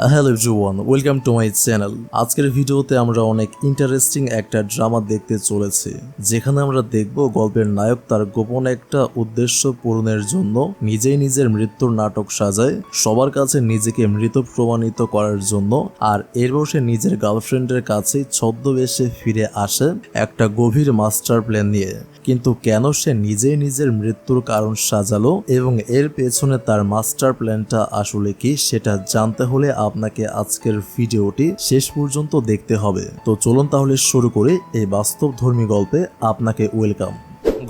Hello everyone, welcome to my channel. আজকের ভিডিওতে আমরা অনেক ইন্টারেস্টিং একটা ড্রামা দেখতে চলেছি, যেখানে আমরা দেখব গল্পের নায়ক তার গোপন একটা উদ্দেশ্য পূরণের জন্য নিজেই নিজের মৃত্যুর নাটক সাজায়, সবার কাছে নিজেকে মৃত প্রমাণিত করার জন্য, আর এরপর সে নিজের গার্লফ্রেন্ডের কাছে ছদ্মবেশে ফিরে আসে একটা গভীর মাস্টার প্ল্যান নিয়ে। কিন্তু কেন সে নিজেই নিজের মৃত্যুর কারণ সাজালো এবং এর পেছনে তার মাস্টার প্ল্যানটা আসলে কি, সেটা জানতে হলে আপনাকে আজকের ভিডিওটি শেষ পর্যন্ত দেখতে হবে। তো চলুন তাহলে শুরু করে এই বাস্তবধর্মী গল্পে আপনাকে ওয়েলকাম।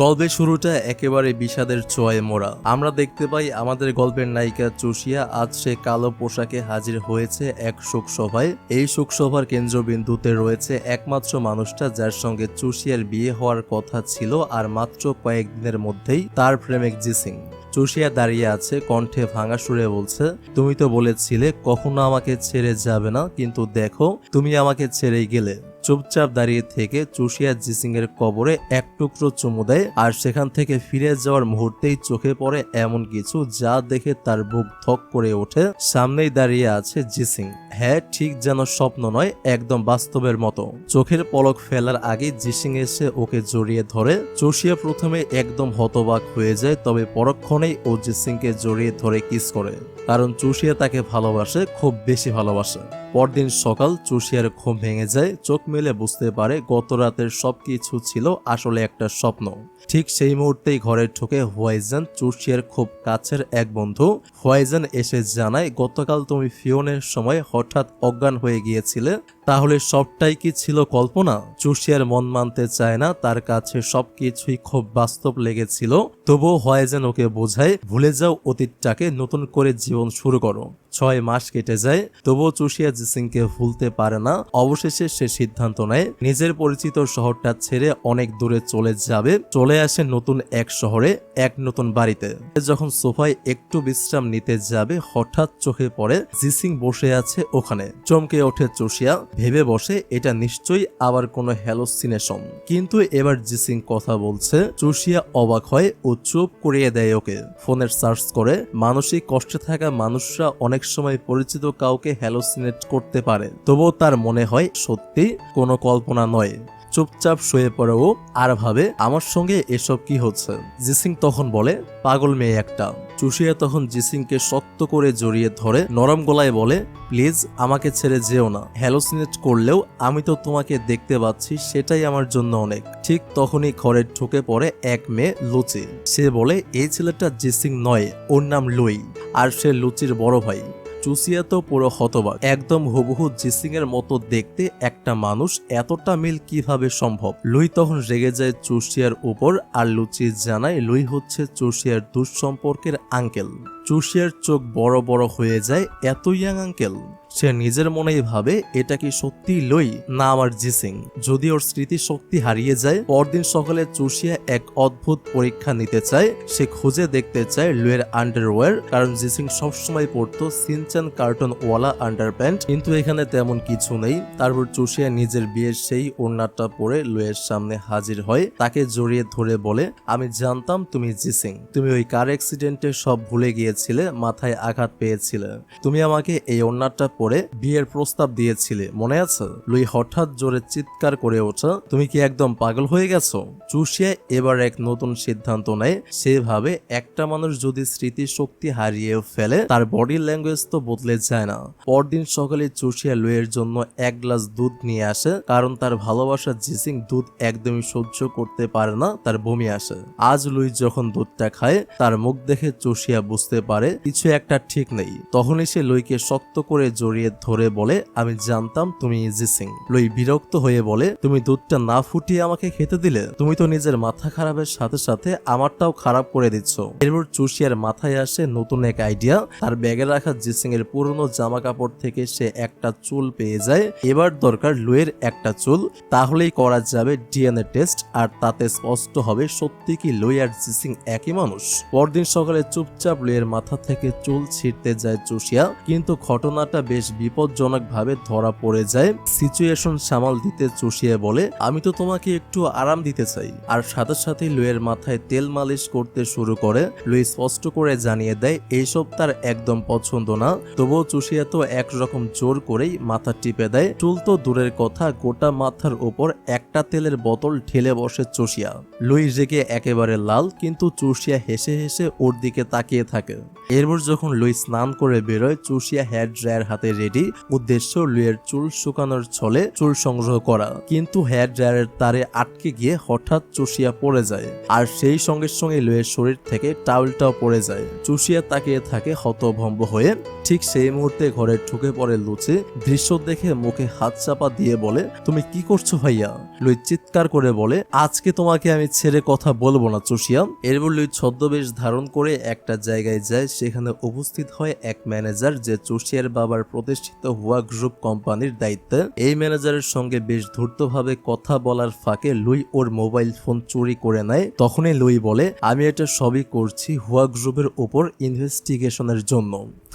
গল্পের শুরুটা একেবারে বিষাদের ছোঁয়ায় মোড়া। আমরা দেখতে পাই আমাদের গল্পের নায়িকা চুষিয়া আজ সে কালো পোশাকে হাজির হয়েছে এক শোকসভায়। এই শোকসভার কেন্দ্রবিন্দুতে রয়েছে একমাত্র মানুষটা যার সঙ্গে চুষিয়ার বিয়ে হওয়ার কথা ছিল, আর মাত্র কয়েকদিনের মধ্যেই তার প্রেমিক জিসিং। চুষিয়া দাঁড়িয়ে আছে, কণ্ঠে ভাঙা সুরে বলছে, তুমি তো বলেছিলে কখনো আমাকে ছেড়ে যাবে না, কিন্তু দেখো তুমি আমাকে ছেড়েই গেলে। চুপচাপ দাঁড়িয়ে থেকে চুষিয়া জিসিং এর কবরে এক টুকরো চুমু দেয়, আর সেখান থেকে ফিরে যাওয়ার মুহূর্তেই চোখে পড়ে এমন কিছু যা দেখে তার বুক ধক করে ওঠে। সামনেই দাঁড়িয়ে আছে জিসিং। হ্যাঁ, ঠিক যেন স্বপ্ন নয়, একদম বাস্তবের মতো। চোখের পলক ফেলার আগে জিসিং এসে ওকে জড়িয়ে ধরে। চুষিয়া প্রথমে একদম হতবাক হয়ে যায়, তবে পরক্ষণেই ও জিসিংকে জড়িয়ে ধরে কিস করে, কারণ চুষিয়া তাকে ভালোবাসে, খুব বেশি ভালোবাসে। পরদিন সকাল, চুষিয়ার ঘুম ভেঙে যায়। চোখ মেলে বুঝতে পারে গত রাতের সবকিছু ছিল আসলে একটা স্বপ্ন। ঠিক সেই মুহূর্তেই ঘরে ঢোকে হোয়াইজেন, চুষিয়ার খুব কাছের এক বন্ধু। হোয়াইজেন এসে জানায়, গতকাল তুমি ফিওনের সময় হঠাৎ অজ্ঞান হয়ে গিয়েছিলে, তাহলে সবটাই কি ছিল কল্পনা? চুষিয়ার মন মানতে চায় না, তার কাছে সবকিছুই খুব বাস্তব লেগেছিল। তবুও হোয়াইজেন ওকে বোঝায়, ভুলে যাও অতীতটাকে, নতুন করে জীবন শুরু করো। 6 মাস কেটে যায়, তবুও চুষিয়া জিসিংকে ভুলতে পারে না। অবশেষে সে সিদ্ধান্ত নেয় নিজের পরিচিত শহরটা ছেড়ে অনেক দূরে চলে যাবে। চলে আসে নতুন এক শহরে, এক নতুন বাড়িতে। যখন সোফায় একটু বিশ্রাম নিতে যাবে, হঠাৎ চোখে পড়ে জিসিং বসে আছে ওখানে। চমকে ওঠে চুষিয়া, ভেবে বসে এটা নিশ্চয়ই আবার কোনো হ্যালোসিনেশন। কিন্তু এবার জিসিং কথা বলছে। চুষিয়া অবাক হয় ও চুপ করিয়ে দেয় ওকে। ফোনের সার্চ করে, মানসিক কষ্টে থাকা মানুষরা অনেক সময় পরিচিত কাউকে হ্যালোসিনেট করতে পারে। তবুও তার মনে হয় সত্যি, কোনো কল্পনা নয়। চুপচাপ শুয়ে পড়ে ও, আর ভাবে আমার সঙ্গে এসব কি হচ্ছে। জিসিং তখন বলে, পাগল মেয়ে একটা। চুষিয়া তখন জিসিংকে শক্ত করে জড়িয়ে ধরে নরম গলায় বলে, প্লিজ আমাকে ছেড়ে যেও না। হ্যালোসিনেট করলেও আমি তো তোমাকে দেখতে পাচ্ছি, সেটাই আমার জন্য অনেক। ঠিক তখনই ঘরে ঢুকে পড়ে এক মেয়ে, লুচি। সে বলে, এই ছেলেটা জিসিং নয়, ওর নাম লুই, আর সে লুচির বড় ভাই। চুষিয়া তো পুরো হতবাক, একদম হুবহু জিসিং এর মতো দেখতে একটা মানুষ, এতটা মিল কিভাবে সম্ভব? লুই তখন রেগে যায় চুষিয়ার উপর, আর লুচি জানায় লুই হচ্ছে চুষিয়ার দুঃসম্পর্কের আঙ্কেল। চুষিয়ার চোখ বড় বড় হয়ে যায়, এত ইয়াং আঙ্কেল। সে নিজের মনেই ভাবে, এটা কি সত্যি লুই না আমার জিসিং? যদি ওর স্মৃতি শক্তি হারিয়ে যায়। পরদিন সকালে চুষিয়া এক অদ্ভুত পরীক্ষা নিতে চায়। সে খুঁজে দেখতে চায় লুয়ের আন্ডারওয়্যার, কারণ জিসিং সবসময় পরতো সিনচান কার্টুন ওয়ালা আন্ডারপ্যান্ট, কিন্তু এখানে তেমন কিছু নেই। তারপর চুষিয়া নিজের বিয়ের সেই ওড়নাটা পরে লুয়ের সামনে হাজির হয়, তাকে জড়িয়ে ধরে বলে, আমি জানতাম তুমি জিসিং। তুমি ওই কার অ্যাক্সিডেন্টে সব ভুলে গিয়েছিলে, মাথায় আঘাত পেয়েছিলে। তুমি আমাকে এই ওড়নাটা পরে বিয়ের প্রস্তাব দিয়েছিলে, মনে আছে? লুই হঠাৎ জোরে চিৎকার করে ওঠে, তুমি কি একদম পাগল হয়ে গেছো? চুষিয়া এবার এক নতুন সিদ্ধান্ত নেয়। সে ভাবে, একটা মানুষ যদি স্মৃতি শক্তি হারিয়ে ফেলে, তার বডি ল্যাঙ্গুয়েজ তো বদলে যায় না। পরদিন সকালে চুষিয়া লুইয়ের জন্য এক গ্লাস দুধ নিয়ে আসে, কারণ তার ভালোবাসা জিসিং দুধ একদমই সহ্য করতে পারে না, তার বমি আসে। আজ লুই যখন দুধটা খায়, তার মুখ দেখে চুষিয়া বুঝতে পারে কিছু একটা ঠিক নেই। তখনই সে লুইকে শক্ত করে জড়িয়ে ধরে বলে, আমি জানতাম তুমি জিসিং। লুই বিরক্ত হয়ে বলে, তুমি দুধটা না ফুটিয়ে আমাকে খেতে দিলে? তুমি তো নিজের মাথা খারাপের সাথে সাথে আমারটাও খারাপ করে দিচ্ছ। এরপর চুষিয়ার মাথায় আসে নতুন এক আইডিয়া। তার ব্যাগে রাখা জিসিং এর পুরনো জামা কাপড় থেকে সে একটা চুল পেয়ে যায়। এবার দরকার লুইয়ের একটা চুল, তাহলেই করা যাবে ডিএনএ টেস্ট, আর তাতে স্পষ্ট হবে সত্যি কি লুই আর জিসিং একই মানুষ। পরদিন সকালে চুপচাপ লুইয়ের মাথা থেকে চুল ছিঁড়তে যায় চুষিয়া, কিন্তু ঘটনাটা বেশ বিপজ্জনকভাবে ধরা পড়ে যায়। সিচুয়েশন সামাল দিতে চুষিয়া বলে, আমি তো তোমাকে একটু আরাম দিতে চাই। আর সাথে সাথে লুইয়ের মাথায় তেল মালিশ করতে শুরু করে। লুই স্পষ্ট করে জানিয়ে দেয় এইসব তার একদম পছন্দ না, তবুও চুষিয়া তো একরকম জোর করেই মাথা টিপে দেয়। চুল তো দূরের কথা, গোটা মাথার উপর একটা তেলের বোতল ঢেলে বসে চুষিয়া। লুই রেগে একেবারে লাল, কিন্তু চুষিয়া হেসে হেসে ওর দিকে তাকিয়ে থাকে। এরপর যখন লুই স্নান করে বেরোয়, চুষিয়া হেয়ার ড্রায়ার হাতে রেডি। উদ্দেশ্য লুইয়ের চুল শুকানোর ছলে চুল সংগ্রহ করা, কিন্তু হেয়ার ড্রায়ারের তারে আটকে গিয়ে হঠাৎ চুষিয়া পড়ে যায়। আর সেই সঙ্গে সঙ্গে লুইয়ের শরীর থেকে টাওয়েলটাও পড়ে যায়। চুষিয়া তাকিয়ে থাকে হতভম্ব হয়ে। ঠিক সেই মুহূর্তে ঘরে ঢুকে পড়ে লুচি। দৃশ্য দেখে মুখে হাত চাপা দিয়ে বলে, তুমি কি করছো ভাইয়া? লুই চিৎকার করে বলে, আজকে তোমাকে আমি ছেড়ে কথা বলবো না চুষিয়া। এরপর লুই ছদ্মবেশ ধারণ করে একটা জায়গায় যায়। সেখানে উপস্থিত হয় এক ম্যানেজার, যে চুষিয়ার বাবার প্রতিষ্ঠিত হুয়া গ্রুপ কোম্পানির দায়িত্বে। এই ম্যানেজারের সঙ্গে বেশ ধূর্তভাবে কথা বলার ফাঁকে লুই ওর মোবাইল ফোন চুরি করে নেয়। তখনই লুই বলে, আমি এটা সবই করছি হুয়া গ্রুপের উপর ইনভেস্টিগেশনের জন্য।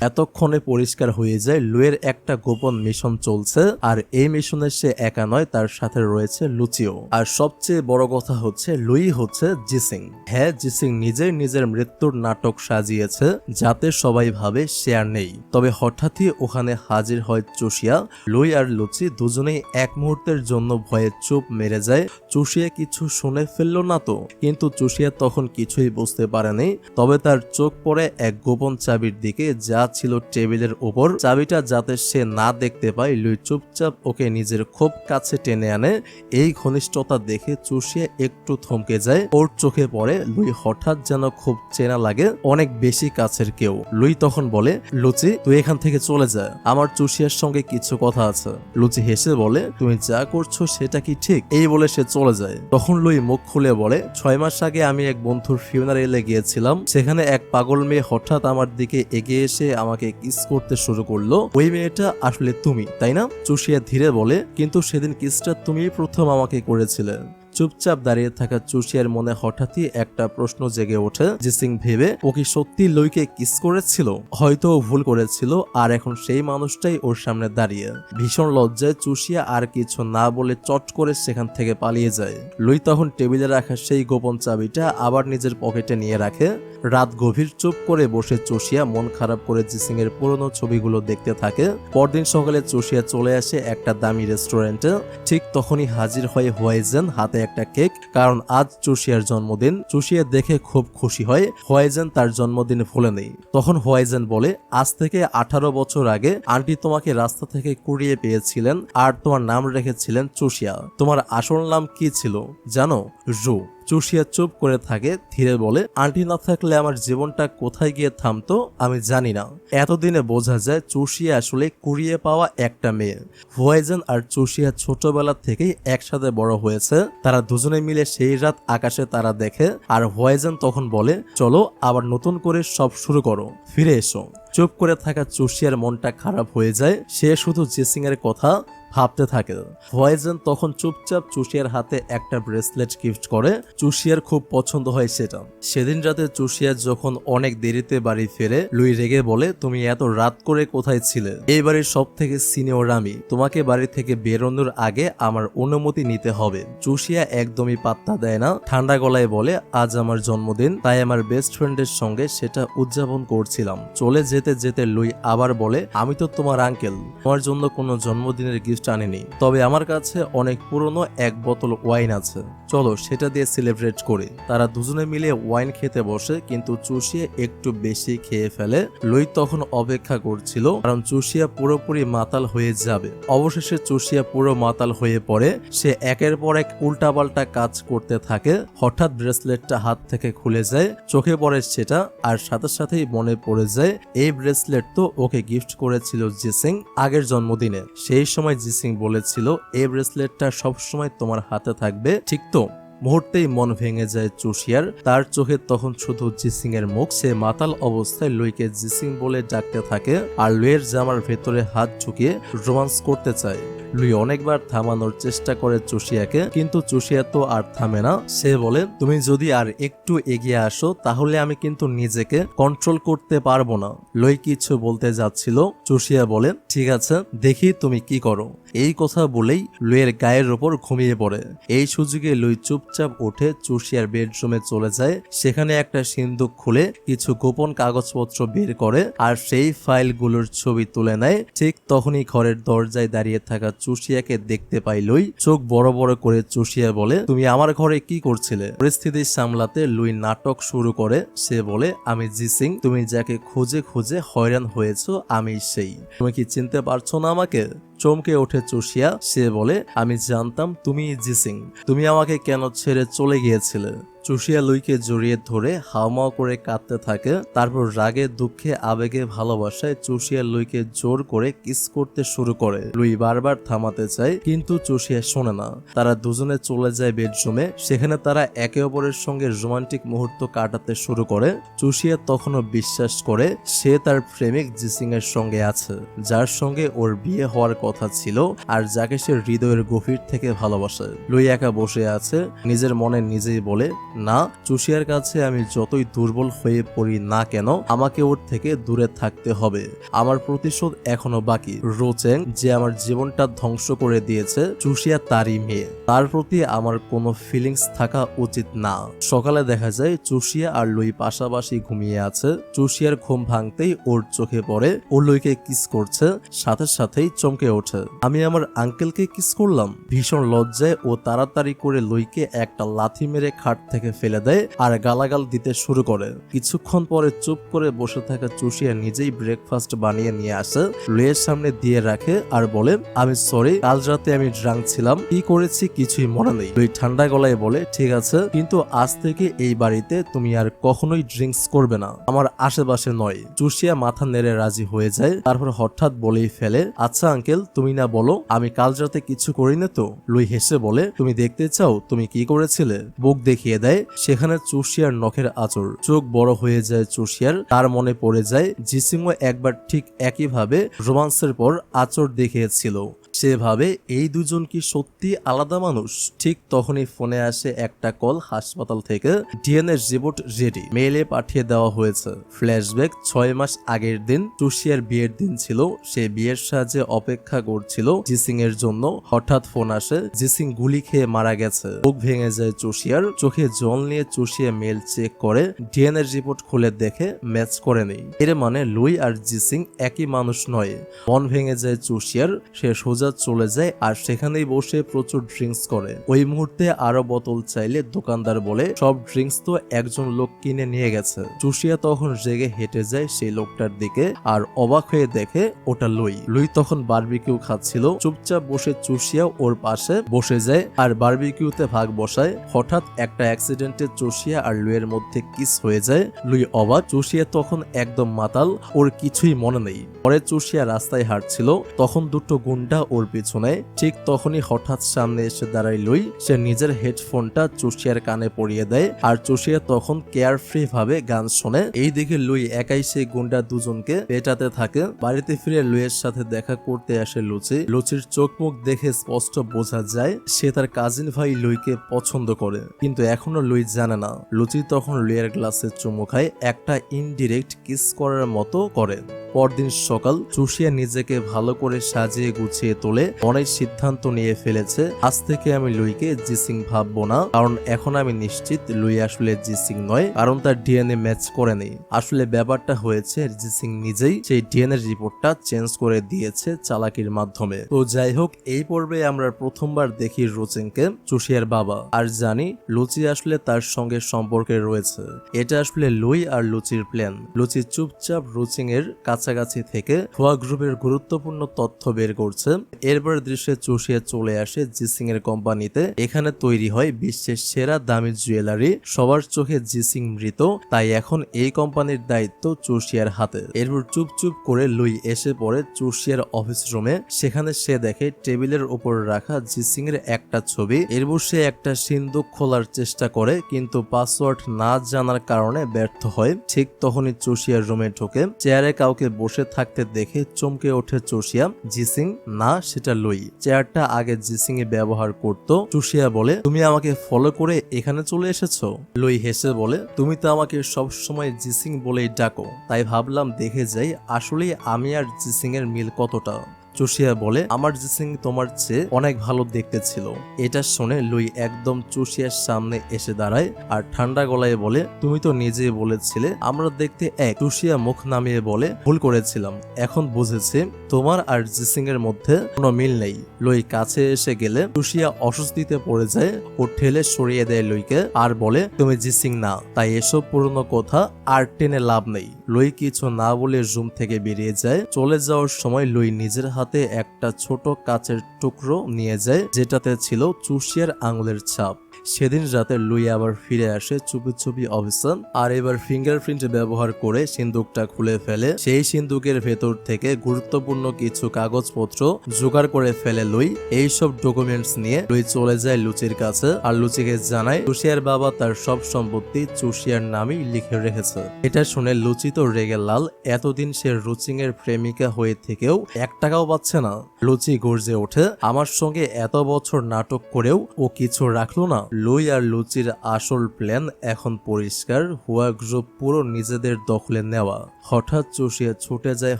এতক্ষণে পরিষ্কার হয়ে যায় লুইয়ের একটা গোপন মিশন চলছে। আর এই মিশনে সে একা নয়, তার সাথে রয়েছে লুচিও। আর সবচেয়ে বড় কথা হচ্ছে লুই হচ্ছে জিসিং। হ্যাঁ, জিসিং নিজেই নিজের মৃত্যুর নাটক সাজিয়েছে, যাতে সবাই ভাবে সে আর নেই। তবে হঠাৎই ওখানে হাজির হয় চুষিয়া। লুই আর লুচি দুজনেই এক মুহূর্তের জন্য ভয়ে চুপ মেরে যায়। চুষিয়া কিছু শুনে ফেলল না তো? কিন্তু চুষিয়া তখন কিছুই বুঝতে পারেনি। তবে তার চোখ পড়ে এক গোপন চাবির দিকে, যা ছিল টেবিলের উপর। চাবিটা যাতে সে না দেখতে পায়, লুই চুপচাপ ওকে নিজের খুব কাছে টেনে আনে। এই ঘনিষ্ঠতা দেখে চুষিয়া একটু থমকে যায়। ওর চোখে পড়ে লুই হঠাৎ যেন খুব চেনা লাগে, অনেক বেশি কাছের কেউ। লুই তখন বলে, লুচি তুই এখান থেকে চলে যা, আমার চুষিয়ার সঙ্গে কিছু কথা আছে। লুচি হেসে বলে, তুমি যা করছো সেটা কি ঠিক? এই বলে সে চলে যায়। তখন লুই মুখ খুলে বলে, 6 মাস আগে আমি এক বন্ধুর ফিউনারেলে গিয়েছিলাম। সেখানে এক পাগল মেয়ে হঠাৎ আমার দিকে এগিয়ে এসে আমাকে কিস করতে শুরু করলো। ওই মেয়েটা আসলে তুমি, তাই না? চুষিয়া ধীরে বলে, কিন্তু সেদিন কিসটা তুমিই প্রথম আমাকে করেছিলে। চুপচাপ দাঁড়িয়ে থাকা চুষিয়ার মনে হঠাৎই একটা প্রশ্ন জেগে ওঠে। জিসিং ভেবে, ও কি সত্যি লুইকে কিস করেছিল? হয়তো ও ভুল করেছিল, আর এখন সেই মানুষটাই ওর সামনে দাঁড়িয়ে। ভীষণ লজ্জায় চুষিয়া আর কিছু না বলে চট করে সেখান থেকে পালিয়ে যায়। লুই তখন টেবিলে রাখা সেই গোপন চাবিটা আবার নিজের পকেটে নিয়ে রাখে। রাত গভীর। চুপ করে বসে চুষিয়া মন খারাপ করে জিসিং এর পুরনো ছবিগুলো দেখতে থাকে। পরদিন সকালে চুষিয়া চলে আসে একটা দামি রেস্টুরেন্টে। ঠিক তখনই হাজির হয় হোয়াইজেন, হাতে একটা কেক, কারণ আজ চুষিয়ার জন্মদিন। চুষিয়া দেখে খুব খুশি হয়। হোয়াইজেন তার জন্মদিন ভুলে নেই। তখন হোয়াইজেন বলে, আজ থেকে 18 বছর আগে আন্টি তোমাকে রাস্তা থেকে কুড়িয়ে পেয়েছিলেন, আর তোমার নাম রেখেছিলেন চুষিয়া। তোমার আসল নাম কি ছিল জানো? রু। চুষিয়া চুপ করে থাকে, ধীরে বলে, আন্টি না থাকলে আমার জীবনটা কোথায় গিয়ে থামতো আমি জানি না। এতদিনে বোঝা যায় চুষিয়া আসলে কুড়িয়ে পাওয়া একটা মেয়ে। হোয়াইজেন আর চুষিয়া ছোটবেলা থেকেই একসাথে বড় হয়েছে। তারা দুজনে মিলে সেই রাত আকাশে তারা দেখে। আর হোয়াইজেন তখন বলে, চলো আবার নতুন করে সব শুরু করো, ফিরে এসো। চুপ করে থাকা চুষিয়ার মনটা খারাপ হয়ে যায়। সে শুধু জিসিং এর কথা ভাবতে থাকে। হোয়াইজেন তখন চুপচাপ চুষিয়ার হাতে একটা ব্রেসলেট গিফট করে। চুষিয়ার খুব পছন্দ হয় সেটা। সেদিন রাতে চুষিয়া যখন অনেক দেরিতে বাড়ি ফেরে, লুই রেগে বলে, তুমি এত রাত করে কোথায় ছিলে? এই বাড়ির সব থেকে সিনিয়র আমি, তোমাকে বাড়ি থেকে বেরোনোর আগে আমার অনুমতি নিতে হবে। চুষিয়া একদমই পাত্তা দেয় না, ঠান্ডা গলায় বলে, আজ আমার জন্মদিন, তাই আমার বেস্ট ফ্রেন্ডের সঙ্গে সেটা উদযাপন করছিলাম। চলে যেতে যেতে লুই আবার বলে, আমি তো তোমার আঙ্কেল, তোমার জন্য কোনো জন্মদিনের গিফট আনেনি, তবে আমার কাছে অনেক পুরনো এক বোতল ওয়াইন আছে, চলো সেটা দিয়ে সেলিব্রেট করি। তারা দুজনে মিলে ওয়াইন খেতে বসে, কিন্তু চুষিয়া একটু বেশি খেয়ে ফেলে। লুই তখন অপেক্ষা করছিল, কারণ চুষিয়া পুরোপুরি মাতাল হয়ে যাবে। অবশেষে চুষিয়া পুরো মাতাল হয়ে পড়ে। সে একের পর এক উল্টাপাল্টা কাজ করতে থাকে। হঠাৎ ব্রেসলেটটা হাত থেকে খুলে যায়, চোখে পড়ে সেটা, আর সাথে সাথেই মনে পড়ে যায় এই ব্রেসলেট তো ওকে গিফট করেছিল জিসিং আগের জন্মদিনে। সেই সময় জিসিং বলেছিল এই ব্রেসলেটটা সবসময় তোমার হাতে থাকবে, ঠিক তো? মুহূর্তেই মন ভেঙে যায় চুষিয়ার। তার চোখে তখন শুধু জিসিং এর মুখ। সে মাতাল অবস্থায় লুইকে জিসিং বলে ডাকতে থাকে, আর লুইয়ের জামার ভেতরে হাত ঢুকিয়ে রোমান্স করতে চায়। লুই অনেকবার থামানোর চেষ্টা করে চুষিয়াকে, কিন্তু চুষিয়া তো আর থামে না। সে বলে, তুমি যদি আর একটু এগিয়ে আসো তাহলে আমি কিন্তু নিজেকে কন্ট্রোল করতে পারবো না। লুই কিছু বলতে যাচ্ছিল, চুষিয়া বলে, ঠিক আছে, দেখি তুমি কি করো। এই কথা বলেই লুইয়ের গায়ের ওপর ঘুমিয়ে পড়ে। এই সুযোগে লুই চুপচাপ উঠে চুষিয়ার বেডরুমে চলে যায়। সেখানে একটা সিন্দুক খুলে কিছু গোপন কাগজপত্র বের করে আর সেই ফাইলগুলোর ছবি তুলে নেয়। ঠিক তখনই ঘরের দরজায় দাঁড়িয়ে থাকা চুষিয়াকে দেখতে পাই লুই। চোখ বড় বড় করে চুষিয়া বলে, তুমি আমার ঘরে কি করছিলে? পরিস্থিতি সামলাতে লুই নাটক শুরু করে। সে বলে, আমি জিসিং, তুমি যাকে খুঁজে খুঁজে হয়রান হয়েছো আমি সেই। তুমি কি চিনতে পারছো না আমাকে? চমকে ওঠে চুষিয়া। সে বলে, আমি জানতাম তুমি জিসিং, তুমি আমাকে কেন ছেড়ে চলে গিয়েছিলে? চুষিয়া লুইকে জড়িয়ে ধরে হাওমাও করে কাঁদতে থাকে। তারপর রাগে দুঃখে আবেগে ভালোবাসায় চুষিয়া লুইকে জোর করে কিস করতে শুরু করে। লুই বারবার থামাতে চায় কিন্তু চুষিয়া শোনে না। তারা দুজনে চলে যায় বেডরুমে। সেখানে তারা একে অপরের সঙ্গে রোমান্টিক মুহূর্ত কাটাতে শুরু করে। চুষিয়া তখনও বিশ্বাস করে সে তার প্রেমিক জিসিং এর সঙ্গে আছে, যার সঙ্গে ওর বিয়ে হওয়ার কথা ছিল আর যাকে সে হৃদয়ের গভীর থেকে ভালোবাসে। লুই একা বসে আছে, নিজের মনে নিজেই বলে, না, চুষিয়ার কাছে আমি যতই দুর্বল হয়ে পড়ি না কেন আমাকে ওর থেকে দূরে থাকতে হবে। আমার প্রতিশোধ এখনো বাকি। রোচেং যে আমার জীবনটা ধ্বংস করে দিয়েছে, চুষিয়া তারই মেয়ে, তার প্রতি আমার কোনো ফিলিংস থাকা উচিত না। সকালে দেখা যায় চুষিয়া আর লুই পাশাপাশি ঘুমিয়ে আছে। চুষিয়ার ঘুম ভাঙতেই ওর চোখে পড়ে ও লুইকে কিস করছে। সাথে সাথেই চমকে ওঠে, আমি আমার আঙ্কেলকে কিস করলাম। ভীষণ লজ্জায় ও তাড়াতাড়ি করে লুইকে একটা লাথি মেরে খাট থেকে ফেলে দেয় আর গালাগাল দিতে শুরু করে। কিছুক্ষণ পরে চুপ করে বসে থাকা চুষিয়া নিজেই ব্রেকফাস্ট বানিয়ে নিয়ে আসে, লুইয়ের সামনে দিয়ে রাখে আর বলে, আমি সরি, কাল রাতে আমি ড্রাঙ্ক ছিলাম, কি করেছি কিছুই মনে নেই। লুই ঠান্ডা গলায় বলে, ঠিক আছে, কিন্তু আজ থেকে এই বাড়িতে তুমি আর কখনোই ড্রিঙ্কস করবে না, আমার আশেপাশে নয়। চুষিয়া মাথা নেড়ে রাজি হয়ে যায়। তারপর হঠাৎ বলেই ফেলে, আচ্ছা আঙ্কেল, তুমি না বলো আমি কাল রাতে কিছু করিনি তো? লুই হেসে বলে, তুমি দেখতে চাও তুমি কি করেছিলে? বুক দেখিয়ে দেয়। সেখানে চুষিয়ার নখের আঁচড়। চোখ বড় হয়ে যায় চুষিয়ার। তার মনে পড়ে যায় জিসিংও একবার ঠিক একইভাবে রোমান্সের পর আঁচড় দেখিয়েছিল। সেভাবে এই দুজন কি সত্যি আলাদা মানুষ? ঠিক তখনই ফোনে আসে একটা কল হাসপাতাল থেকে। ডিএনএ রিপোর্ট রেডি, মেইলে পাঠিয়ে দেওয়া হয়েছে। ফ্ল্যাশব্যাক 6 মাস আগের দিন, চুষিয়ার বিয়ের দিন ছিল। সে বিয়ের সাহায্যে অপেক্ষা করছিল জিসিং এর জন্য। হঠাৎ ফোন আসে, জিসিং গুলি খেয়ে মারা গেছে। বুক ভেঙে যায় চুষিয়ার। চোখে জল নিয়ে চুষিয়া মেল চেক করে ডিএনএ রিপোর্ট খুলে দেখে ম্যাচ করে নেই। এর মানে লুই আর জিসিং একই মানুষ নয়। মন ভেঙে যায় চুষিয়ার। সে সোজা চলে যায় আর সেখানেই বসে প্রচুর ড্রিঙ্কস করে। ওই মুহূর্তে আরো বোতল চাইলে দোকানদার বলে, সব ড্রিঙ্কস তো একজন লোক কিনে নিয়ে গেছে। চুষিয়া তখন রেগে হেঁটে যায় সেই লোকটার দিকে আর অবাক হয়ে দেখে ওটা লুই। লুই তখন বারবিকিউ খাচ্ছিল। চুপচাপ বসে চুষিয়া ওর পাশে বসে যায় আর বারবিকিউতে ভাগ বসায়। হঠাৎ একটা অ্যাক্সিডেন্টে চুষিয়া আর লুইয়ের মধ্যে কিস হয়ে যায়। লুই অবাক, চুষিয়া তখন একদম মাতাল, ওর কিছুই মনে নেই। পরে চুষিয়া রাস্তায় হাঁটছিল, তখন দুটো গুন্ডা ওর পিছনে। ঠিক তখনই হঠাৎ সামনে এসে দাঁড়ায় লুই। সে নিজের হেডফোনটা চুষিয়ার কানে পরিয়ে দেয় আর চুষিয়া তখন কেয়ারফ্রি ভাবে গান শোনে। এই দিকে লুই একাই সেই গুন্ডা দুজনকে পেটাতে থাকে। বাড়িতে ফিরে লুইয়ের সাথে দেখা করতে আসে লুচি। লুচির চোখ মুখ দেখে স্পষ্ট বোঝা যায় সে তার কাজিন ভাই লুইকে পছন্দ করে, কিন্তু এখনো লুই জানে না। লুচি তখন লুইয়ের গ্লাসে চুমু খায়, একটা ইনডিরেক্ট কিস করার মতো করে। পরদিন সকাল, চুষিয়া নিজেকে ভালো করে সাজিয়ে গুছিয়ে তোলে। মনের সিদ্ধান্ত নিয়ে ফেলেছে, আজ থেকে আমি লুইকে জিসিং ভাববো না, কারণ এখন আমি নিশ্চিত লুই আসলে জিসিং নয়, কারণ তার ডিএনএ ম্যাচ করে নেই। আসলে ব্যাপারটা হয়েছে জিসিং নিজেই সেই ডিএনএ রিপোর্টটা চেঞ্জ করে দিয়েছে চালাকির মাধ্যমে। তো যাই হোক, এই পর্বে আমরা প্রথমবার দেখি রোচেংকে, চুষিয়ার বাবা, আর জানি লুচি আসলে তার সঙ্গে সম্পর্কে রয়েছে। এটা আসলে লুই আর লুচির প্ল্যান। লুচি চুপচাপ রোচেং এর কাছাকাছি থেকে ভুয়া গ্রুপের গুরুত্বপূর্ণ তথ্য বের করছে। এরপর দৃশ্যে চুষিয়া চলে আসে জিসিং এর কোম্পানিতে। এখানে তৈরি হয় বিশ্বের সেরা দামি জুয়েলারি। সবার চোখে জিসিং মৃত, তাই এখন এই কোম্পানির দায়িত্ব চুষিয়ার হাতে। এরপর চুপচুপ করে লুই এসে পড়ে চুষিয়ার অফিস রুমে। সেখানে সে দেখে টেবিলের উপর রাখা জিসিং এর একটা ছবি। এরপর সে একটা সিন্দুক খোলার চেষ্টা করে, কিন্তু পাসওয়ার্ড না জানার কারণে ব্যর্থ হয়। ঠিক তখনই চুষিয়ার রুমে ঢোকে। চেয়ারে কাউকে বসে থাকতে দেখে চমকে ওঠে চুষিয়া। জিসিং? না, সেটা লুই। চেয়ারটা আগে জিসিং এ ব্যবহার করত। চুষিয়া বলে, তুমি আমাকে ফলো করে এখানে চলে এসেছো? লুই হেসে বলে, তুমি তো আমাকে সবসময় জিসিং বলেই ডাকো, তাই ভাবলাম দেখে যাই আসলেই আমি আর জিসিং এর মিল কতটা। চুষিয়া বলে, আমার জিসিং তোমার চেয়ে অনেক ভালো দেখতে ছিল। এটা শুনে লুই একদম চুষিয়ার সামনে এসে দাঁড়ায় আর ঠান্ডা গলায় বলে, তুমি তো নিজেই বলেছিলে আমরা দেখতে এক। চুষিয়া মুখ নামিয়ে বলে, ভুল করেছিলাম, এখন বুঝেছি তোমার আর জিসিং এর মধ্যে কোনো মিল নেই। লুই কাছে এসে গেলে চুষিয়া অস্বস্তিতে পড়ে যায়। ও ঠেলে সরিয়ে দেয় লুইকে আর বলে, তুমি জিসিং না, তাই এসব পুরনো কথা আর টেনে লাভ নেই। লুই কিছু না বলে রুম থেকে বেরিয়ে যায়। চলে যাওয়ার সময় লুই নিজের হাতে একটা ছোট কাচের টুকরো নিয়ে যায়, যেটাতে ছিল চুষিয়ার আঙুলের ছাপ। সেদিন রাতে লুই আবার ফিরে আসে চুপি চুপি অফিসে, আর এবার ফিঙ্গারপ্রিন্ট ব্যবহার করে সিন্দুকটা খুলে ফেলে। সেই সিন্দুকের ভেতর থেকে গুরুত্বপূর্ণ কিছু কাগজপত্র জোগাড় করে ফেলে লুই। এইসব ডকুমেন্টস নিয়ে লুই চলে যায় লুচির কাছে আর লুচিকে জানায় চুষিয়ার বাবা তার সব সম্পত্তি চুষিয়ার নামই লিখে রেখেছে। এটা শুনে লুচি তো রেগে লাল। এতদিন সে রুচিং এর প্রেমিকা হয়ে থেকেও 1 টাকাও পাচ্ছে না। লুচি গর্জে ওঠে, আমার সঙ্গে এত বছর নাটক করেও ও কিছু রাখলো না। লুই আর লুচির আসল প্ল্যান এখন পরিষ্কার, হুয়া গ্রুপ পুরো নিজেদের দখলে নেওয়া। হঠাৎ চুষিয়া ছুটে যায়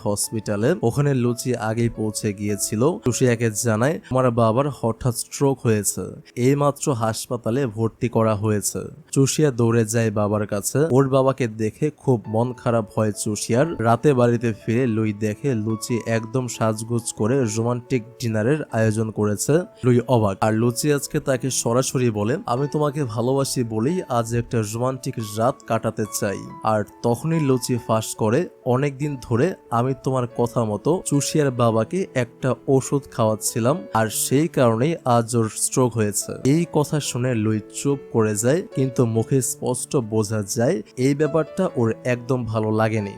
হসপিটালে। ওখানে লুচি আগেই পৌঁছে গিয়েছিল। চুষিয়াকে জানায়, আমার বাবার হঠাৎ স্ট্রোক হয়েছে, এইমাত্র হাসপাতালে ভর্তি করা হয়েছে। চুষিয়া দৌড়ে যায় বাবার কাছে। ওর বাবাকে দেখে খুব মন খারাপ হয় চুষিয়ার। রাতে বাড়িতে ফিরে লুই দেখে লুচি একদম সাজগুজ করে রোমান্টিক ডিনারের আয়োজন করেছে। লুই অবাক, আর লুচি আজকে তাকে সরাসরি বলে, আমি তোমাকে ভালোবাসি বলেই আজ একটা রোমান্টিক রাত কাটাতে চাই। আর তখনই লুচি ফাঁস করে, অনেকদিন ধরে আমি তোমার কথা মতো চুষিয়ার বাবাকে একটা ওষুধ খাওয়াচ্ছিলাম, আর সেই কারণেই আজ ওর স্ট্রোক হয়েছে। এই কথা শুনে লুই চুপ করে যায়, কিন্তু মুখে স্পষ্ট বোঝা যায় এই ব্যাপারটা ওর একদম ভালো লাগেনি।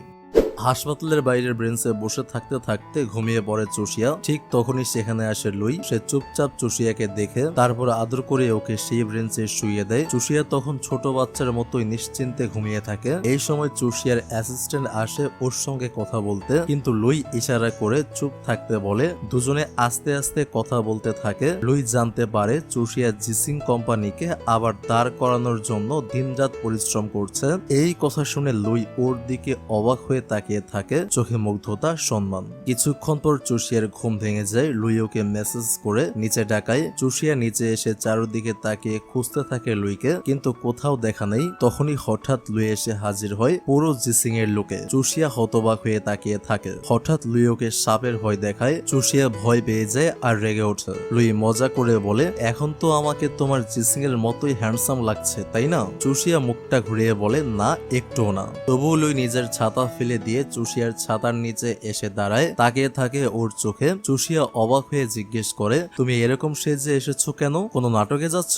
হাসপাতালের বাইরের বেঞ্চে বসে থাকতে থাকতে ঘুমিয়ে পড়ে চুষিয়া। ঠিক তখনই সেখানে আসে লুই। সে চুপচাপ চুষিয়াকে দেখে তারপর আদর করে ওকে সেই বেঞ্চে শুইয়ে দেয়। চুষিয়া তখন ছোট বাচ্চার মতোই নিশ্চিন্তে ঘুমিয়ে থাকে। এই সময় চুষিয়ার অ্যাসিস্ট্যান্ট আসে ওর সঙ্গে কথা বলতে, কিন্তু লুই ইশারা করে চুপ থাকতে বলে। দুজনে আস্তে আস্তে কথা বলতে থাকে। লুই জানতে পারে চুষিয়া জিসিং কোম্পানিকে আবার দাঁড় করানোর জন্য দিনরাত পরিশ্রম করছে। এই কথা শুনে লুই ওর দিকে অবাক হয়ে তাকিয়ে থাকে, চোখে মুগ্ধতা, সম্মান। কিছুক্ষণ পর চুষিয়ার ঘুম ভেঙে যায়। লুই ওকে মেসেজ করে নিচে ডাকায়। চুষিয়া নিচে এসে চারদিকে তাকিয়ে খুঁজতে থাকে লুইকে, কিন্তু কোথাও দেখা নেই। তখনই হঠাৎ লুই এসে হাজির হয় পুরো জিসিং এর লোকে। চুষিয়া হতবাক হয়ে তাকিয়ে থাকে। হঠাৎ লুই ওকে সাপের ভয় দেখায়। চুষিয়া ভয় পেয়ে যায় আর রেগে ওঠে। লুই মজা করে বলে, এখন তো আমাকে তোমার জিসিং এর মতোই হ্যান্ডসাম লাগছে, তাই না? চুষিয়া মুখটা ঘুরিয়ে বলে, না, একটুও না। তবুও লুই নিজের ছাতা ফেলে দিয়ে চুষিয়ার ছাতার নিচে এসে দাঁড়ায়, তাকিয়ে থাকে ওর চোখে। চুষিয়া অবাক হয়ে জিজ্ঞেস করে, তুমি এরকম সেজে এসেছো কেন? কোনো নাটকে যাচ্ছ?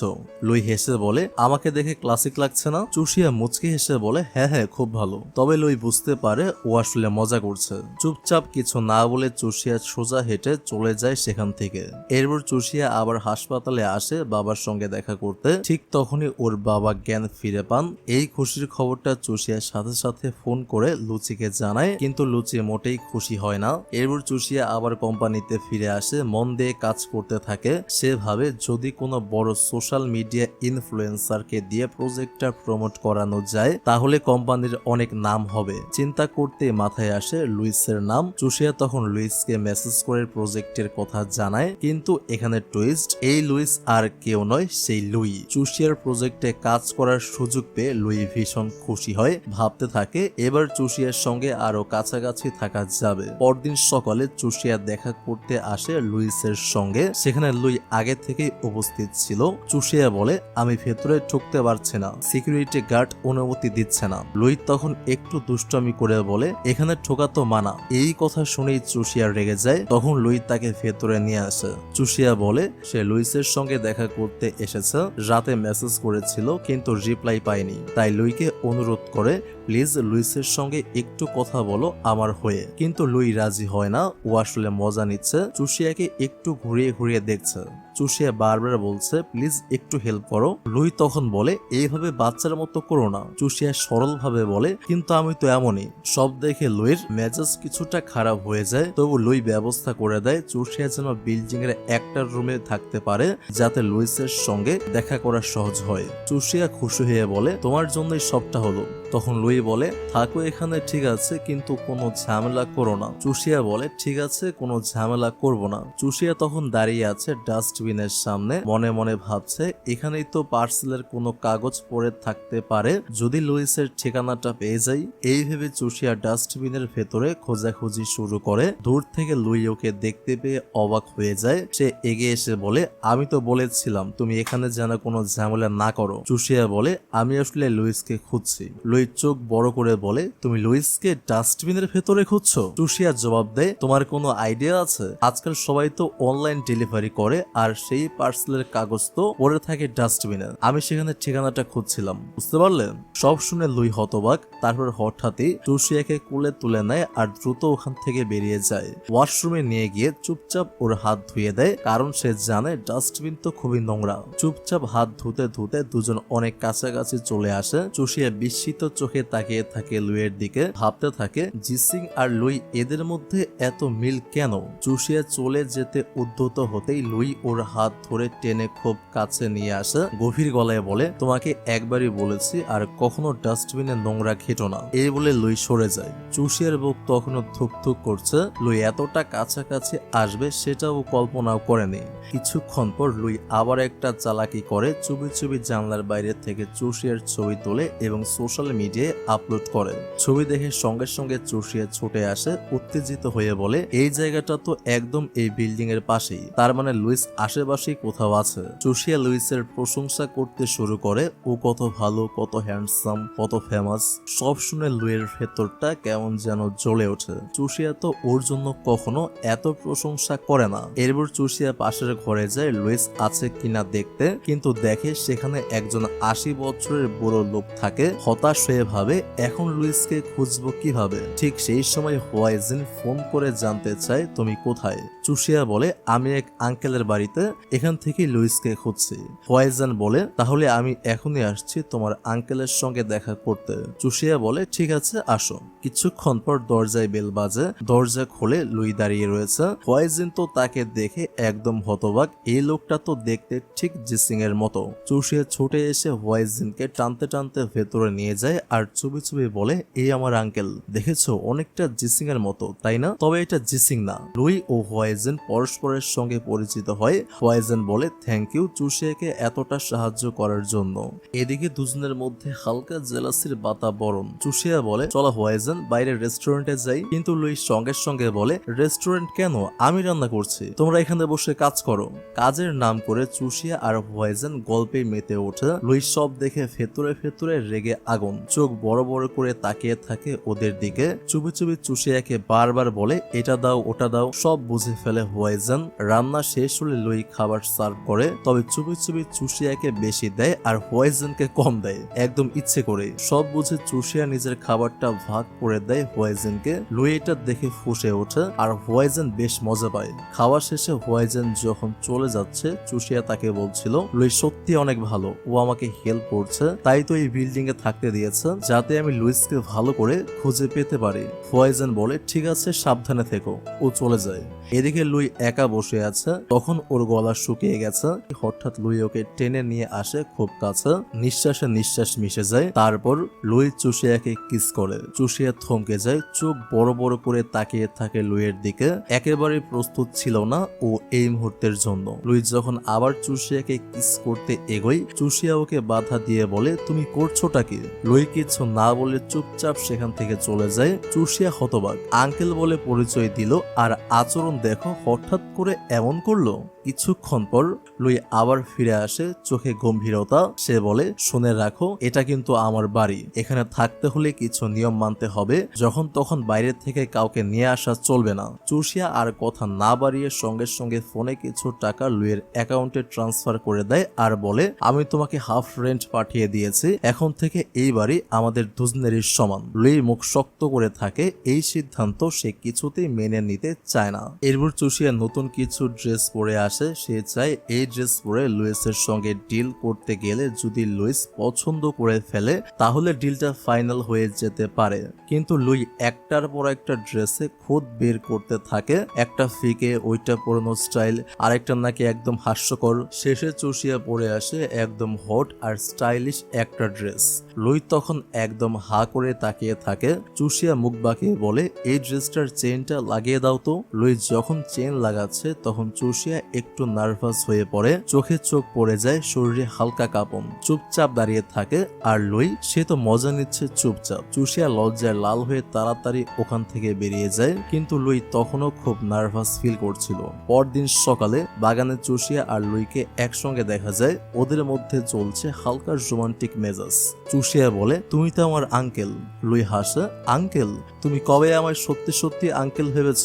লুই হেসে বলে, আমাকে দেখে ক্লাসিক লাগছে না? চুষিয়া মুচকি হেসে বলে, হ্যাঁ হ্যাঁ, খুব ভালো। তবে লুই বুঝতে পারে ও আসলে মজা করছে। চুপচাপ কিছু না বলে চুষিয়া সোজা হেঁটে চলে যায় সেখান থেকে। এরপর চুষিয়া আবার হাসপাতালে আসে বাবার সঙ্গে দেখা করতে। ঠিক তখনই ওর বাবা জ্ঞান ফিরে পান। এই খুশির খবরটা চুষিয়ার সাথে সাথে ফোন করে লুচিকে জানায়, কিন্তু লুচি মোটেই খুশি হয় না। এরপর চুষিয়া আবার কোম্পানিতে ফিরে আসে, মন দিয়ে কাজ করতে থাকে। সে ভাবে যদি কোনো বড় সোশ্যাল মিডিয়া ইনফ্লুয়েন্সারকে দিয়ে প্রজেক্টটা প্রমোট করানো যায় তাহলে কোম্পানির অনেক নাম হবে। চিন্তা করতে মাথায় আসে লুইসের নাম। চুষিয়া তখন লুইসকে মেসেজ করে প্রজেক্টের কথা জানায়, কিন্তু এখানে টুইস্ট, এই লুইস আর কেউ নয়, সেই লুই। চুষিয়ার প্রজেক্টে কাজ করার সুযোগ পেয়ে লুই ভীষণ খুশি হয়। ভাবতে থাকে এবার চুষিয়ার সঙ্গে আরো কাছাকাছি থাকা যাবে। পরদিন সকালে চুষিয়া দেখা করতে আসে লুইসের সঙ্গে। সেখানে লুই আগে থেকেই উপস্থিত ছিল। চুষিয়া বলে, আমি ভেতরে ঢুকতে পারছি না, সিকিউরিটি গার্ড অনুমতি দিচ্ছে না। লুই তখন একটু দুষ্টামি করে বলে, এখানে ঢোকা তো মানা। এই কথা শুনেই চুষিয়া রেগে যায়। তখন লুই তাকে ভেতরে নিয়ে আসে। চুষিয়া বলে সে লুইসের সঙ্গে দেখা করতে এসেছে, রাতে মেসেজ করেছিল কিন্তু রিপ্লাই পায়নি, তাই লুইকে অনুরোধ করে প্লিজ লুইসের সঙ্গে একটু কথা বলো আমার হয়ে। কিন্তু লুই রাজি হয় না, ও আসলে মজা নিচ্ছে, চুষিয়াকে একটু ঘুরিয়ে ঘুরিয়ে দেখছে। চুষিয়া বারবার বলছে প্লিজ একটু হেল্প করো। লুই তখন বলে এইভাবে বাচ্চার মতো করো না। চুষিয়া সরল ভাবে বলে কিন্তু আমি তো এমনই। সব দেখে লুইয়ের মেজাজ কিছুটা খারাপ হয়ে যায়, তবু লুই ব্যবস্থা করে দেয় চুষিয়া যেন বিল্ডিং এর একটা রুমে থাকতে পারে যাতে লুইসের সঙ্গে দেখা করা সহজ হয়। চুষিয়া খুশি হয়ে বলে তোমার জন্যই সবটা হলো। তখন লুই বলে থাকো এখানে ঠিক আছে, কিন্তু কোনো ঝামেলা করো না। চুষিয়া বলে ঠিক আছে, কোনো ঝামেলা করব না। চুষিয়া তখন দাঁড়িয়ে আছে ডাস্টবিনের সামনে, মনে মনে ভাবছে এখানেই তো পার্সেলের কোনো কাগজ পড়ে থাকতে পারে, যদি লুইসের ঠিকানাটা পেয়ে যাই। এই ভেবে চুষিয়া ডাস্টবিনের ভেতরে খোঁজাখুঁজি শুরু করে। দূর থেকে লুই ওকে দেখতে পেয়ে অবাক হয়ে যায়। সে এগিয়ে এসে বলে আমি তো বলেছিলাম তুমি এখানে যেন কোনো ঝামেলা না করো। চুষিয়া বলে আমি আসলে লুইসকে খুঁজছি। লুই চোখ বড় করে বলে তুমি লুইসকে ডাস্টবিনের ভেতরে খুঁজছো? চুষিয়া জবাব দেয় তোমার কোনো আইডিয়া আছে? আজকাল সবাই তো অনলাইন ডেলিভারি করে, আর সেই পার্সেলের কাগজ তো পড়ে থাকে ডাস্টবিনে। আমি সেখানে ঠিকানাটা খুঁজছিলাম, বুঝতে পারলেন? সব শুনে লুই হতবাক। তারপর হঠাৎই চুষিয়াকে কোলে তুলে নেয় আর দ্রুত ওখান থেকে বেরিয়ে যায়। ওয়াশরুমে নিয়ে গিয়ে চুপচাপ ওর হাত ধুয়ে দেয়, কারণ সে জানে ডাস্টবিন তো খুবই নোংরা। চুপচাপ হাত ধুতে ধুতে দুজন অনেক কাছাকাছি চলে আসে। চুষিয়া বিস্মিত চোখে তাকিয়ে থাকে লুইয়ের দিকে, ভাবতে থাকে জিসিং আর লুই এদের মধ্যে এত মিল কেন? চুষিয়া চলে যেতে উদ্যত হতেই লুই ওর হাত ধরে টেনে খুব কাছে নিয়ে আসে, গভীর গলায় বলে তোমাকে একবারই বলেছি আর কখনো ডাস্টবিনে নোংরা ঘেটো না। এই বলে লুই সরে যায়। চুষিয়ার বুক তখনও ধুকধুক করছে। লুই এতটা কাছাকাছি আসবে সেটাও কল্পনাও করেনি। কিছুক্ষণ পর লুই আবার একটা চালাকি করে, চুপি চুপি জানলার বাইরে থেকে চুষিয়ার ছবি তোলে এবং সোশ্যাল মিডিয়ায় আপলোড করে। ছবি দেখে সঙ্গে সঙ্গে চুষিয়া ছুটে আসে, উত্তেজিত হয়ে বলে এই জায়গাটা তো একদম এই বিল্ডিং এর পাশেই, তার মানে লুইস আশেপাশেই কোথাও আছে। চুষিয়া লুইসের প্রশংসা করতে শুরু করে, ও কত ভালো, কত হ্যান্ডসাম, কত ফেমাস। সব শুনে লুইয়ের ভেতরটা কেমন যেন জ্বলে ওঠে। চুষিয়া তো ওর জন্য কখনো এত প্রশংসা করে না। এরপর চুষিয়া পাশের ঘরে যায় লুইস আছে কিনা দেখতে, কিন্তু দেখে সেখানে একজন 80 বছরের বুড়ো লোক থাকে। হতাশ হয়ে ভাবে এখন লুইসকে খুঁজবো কিভাবে। ঠিক সেই সময় হোয়াইজিন ফোন করে জানতে চায় তুমি কোথায়। চুষিয়া বলে আমি এক আঙ্কেলের বাড়িতে, এখান থেকে লুইসকে খুঁজছি। হোয়াইজিন বলে তাহলে আমি এখনই আসছি তোমার আঙ্কেলের সঙ্গে দেখা করতে। চুষিয়া বলে ঠিক আছে আসো। কিছুক্ষণ পর দরজায় বেল বাজে। দরজা খুলে লুই দাঁড়িয়ে রয়েছে। হোয়াইজিন তো তাকে দেখে একদম হতবাক, এই লোকটা তো দেখতে ঠিক জিসিং এর মতো। চুষিয়া ছুটে এসে হোয়াইজিনকে টানতে টানতে ভেতরে নিয়ে যায় আর চুপি চুপি বলে এই আমার আঙ্কেল, দেখেছো অনেকটা জিসিং এর মতো তাই না? তবে এটা জিসিং না। লুই ও হোয়াইজিন পরস্পরের সঙ্গে পরিচিত হয়। হোয়াইজিন বলে থ্যাংক ইউ চুষিয়াকে এতটা সাহায্য করার জন্য। এদিকে দুজনের মধ্যে হালকা জেলাসির বাতাবরণ। চুষিয়া বলে চলো হোয়াইজিন বাইরে রেস্টুরেন্টে যাই, কিন্তু লুই সঙ্গে সঙ্গে বলে রেস্টুরেন্ট কেন, আমি রান্না করছি, তোমরা এখানে বসে কাজ করো। কাজের নাম করে চুষিয়া আর হোয়াইজিন গল্পে মেতে ওঠে। লুই সব দেখে ভেতরে ভেতরে রেগে আগুন, চোখ বড় বড় করে তাকিয়ে থাকে ওদের দিকে। চুপি চুপি চুষিয়াকে বারবার বলে এটা দাও ওটা দাও। সব বুঝে ফেলে হোয়াইজিন। রান্না শেষ হলে লুই খাবার সার্ভ করে, তবে চুপি চুপি চুষিয়াকে বেশি দেয় আর হোয়াইজিনকে কম দেয়, একদম ইচ্ছে করে। সব বুঝে চুষিয়া নিজের খাবারটা ভাগ করে দেয় হোয়াইজিনকে। লুই এটা দেখে ফুঁসে ওঠে আর হোয়াইজিন বেশ মজা পায়। খাওয়া শেষে হোয়াইজিন যখন চলে যাচ্ছে চুষিয়া তাকে বলছিল লুই সত্যি অনেক ভালো, ও আমাকে হেল্প করছে, তাই তো এই বিল্ডিং এ থাকতে দিয়েছে যাতে আমি লুইসকে ভালো করে খুঁজে পেতে পারি। হোয়াইজিন বলে ঠিক আছে সাবধানে থেকো। ও চলে যায়। এদিকে লুই একা বসে আছে। তখন ওর গলা শুকিয়ে গেছে। হঠাৎ লুই ওকে টেনে নিয়ে আসে খুব কাছে, নিঃশ্বাসে নিঃশ্বাস মিশে যায়। তারপর লুই চুষিয়াকে কিস করে। চুষিয়া থমকে যায়, চোখ বড় বড় করে তাকিয়ে থাকে লুইয়ের দিকে। একেবারে প্রস্তুত ছিল না ও এই মুহূর্তের জন্য। লুই যখন আবার চুষিয়াকে কিস করতে এগোয় চুষিয়া ওকে বাধা দিয়ে বলে তুমি করছোটা কি? লুই কিছু না বলে চুপচাপ সেখান থেকে চলে যায়। চুষিয়া হতবাক। আঙ্কেল বলে পরিচয় দিল আর আচরণ দেখো হঠাৎ করে এমন করলো। কিছুক্ষণ পর লুই আবার ফিরে আসে, চোখে গম্ভীরতা। সে বলে, শুনে রাখো, এটা কিন্তু আমার বাড়ি, এখানে থাকতে হলে কিছু নিয়ম মানতে হবে, যখন তখন বাইরে থেকে কাউকে নিয়ে আসা চলবে না। চুষিয়া আর কথা না বাড়িয়ে সঙ্গে সঙ্গে ফোনে কিছু টাকা লুইয়ের অ্যাকাউন্টে ট্রান্সফার করে দেয় আর বলে, আমি তোমাকে হাফ রেন্ট পাঠিয়ে দিয়েছি, এখন থেকে এই বাড়ি আমাদের দুজনেরই সমান। লুই মুখ শক্ত করে থাকে, এই সিদ্ধান্ত সে কিছুতেই মেনে নিতে চায় না। এরপর চুষিয়া নতুন কিছু ড্রেস পরে আসে। সে চায় এই ড্রেস পরে লুইসের সঙ্গে ডিল করতে গেলে যদি লুইস পছন্দ করে ফেলে তাহলে ডিলটা ফাইনাল হয়ে যেতে পারে। কিন্তু লুই একটার পর একটা ড্রেসে খুদ বের করতে থাকে, একটা ফিকে, ওইটা পুরনো স্টাইল, আরেকটা নাকি একদম হাস্যকর। শেষে চুষিয়া পরে আসে একদম হট আর স্টাইলিশ একটা ড্রেস। লুই তখন একদম হা করে তাকিয়ে থাকে। চুষিয়া মুখ বাঁকিয়ে বলে, এই ড্রেসটার চেইনটা লাগিয়ে দাও তো। লুই যখন চেইন লাগাচ্ছে তখন চুষিয়া একটু নার্ভাস হয়ে পড়ে, চোখে চোখ পড়ে যায়, শরীরে হালকা কাঁপন। চুপচাপ দাঁড়িয়ে থাকে আর লুই সে তো মজা নিচ্ছে চুপচাপ। চুষিয়া লজ্জায় লাল হয়ে তাড়াতাড়ি ওখান থেকে বেরিয়ে যায়, কিন্তু লুই তখনও খুব নার্ভাস ফিল করছিল। পরদিন সকালে বাগানে চুষিয়া আর লুইকে একসঙ্গে দেখা যায়, ওদের মধ্যে চলছে হালকা রোমান্টিক মেজাজ। চুষিয়া বলে, তুমি তো আমার আঙ্কেল। লুই হাসে, আঙ্কেল? তুমি কবে আমায় সত্যি সত্যি আঙ্কেল ভেবেছ?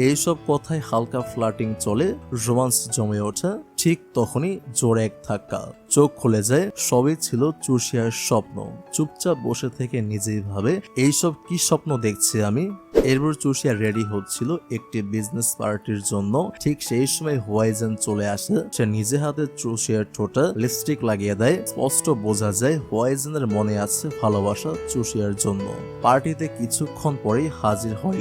এইসব কথায় হালকা ফ্লার্টিং চলে, রোমান্স জমে ওঠে। ঠিক তখনই জোরে এক ধাক্কা, চোখ খুলে যায়। সবই ছিল চুষিয়ার স্বপ্ন। চুপচাপ বসে থেকে নিজেই ভাবে, এইসব কি স্বপ্ন দেখছি আমি। এরপর চুষিয়া রেডি হচ্ছিল একটি বিজনেস পার্টির জন্য। ঠিক সেই সময় হোয়াইজেন চলে আসে। সে নিজে হাতে চুষিয়ার ঠোঁটে লিপস্টিক লাগিয়ে দেয়। স্পষ্ট বোঝা যায় হোয়াইজেনের মনে আছে ভালোবাসা চুষিয়ার জন্য। পার্টিতে কিছুক্ষণ পরেই হাজির হয়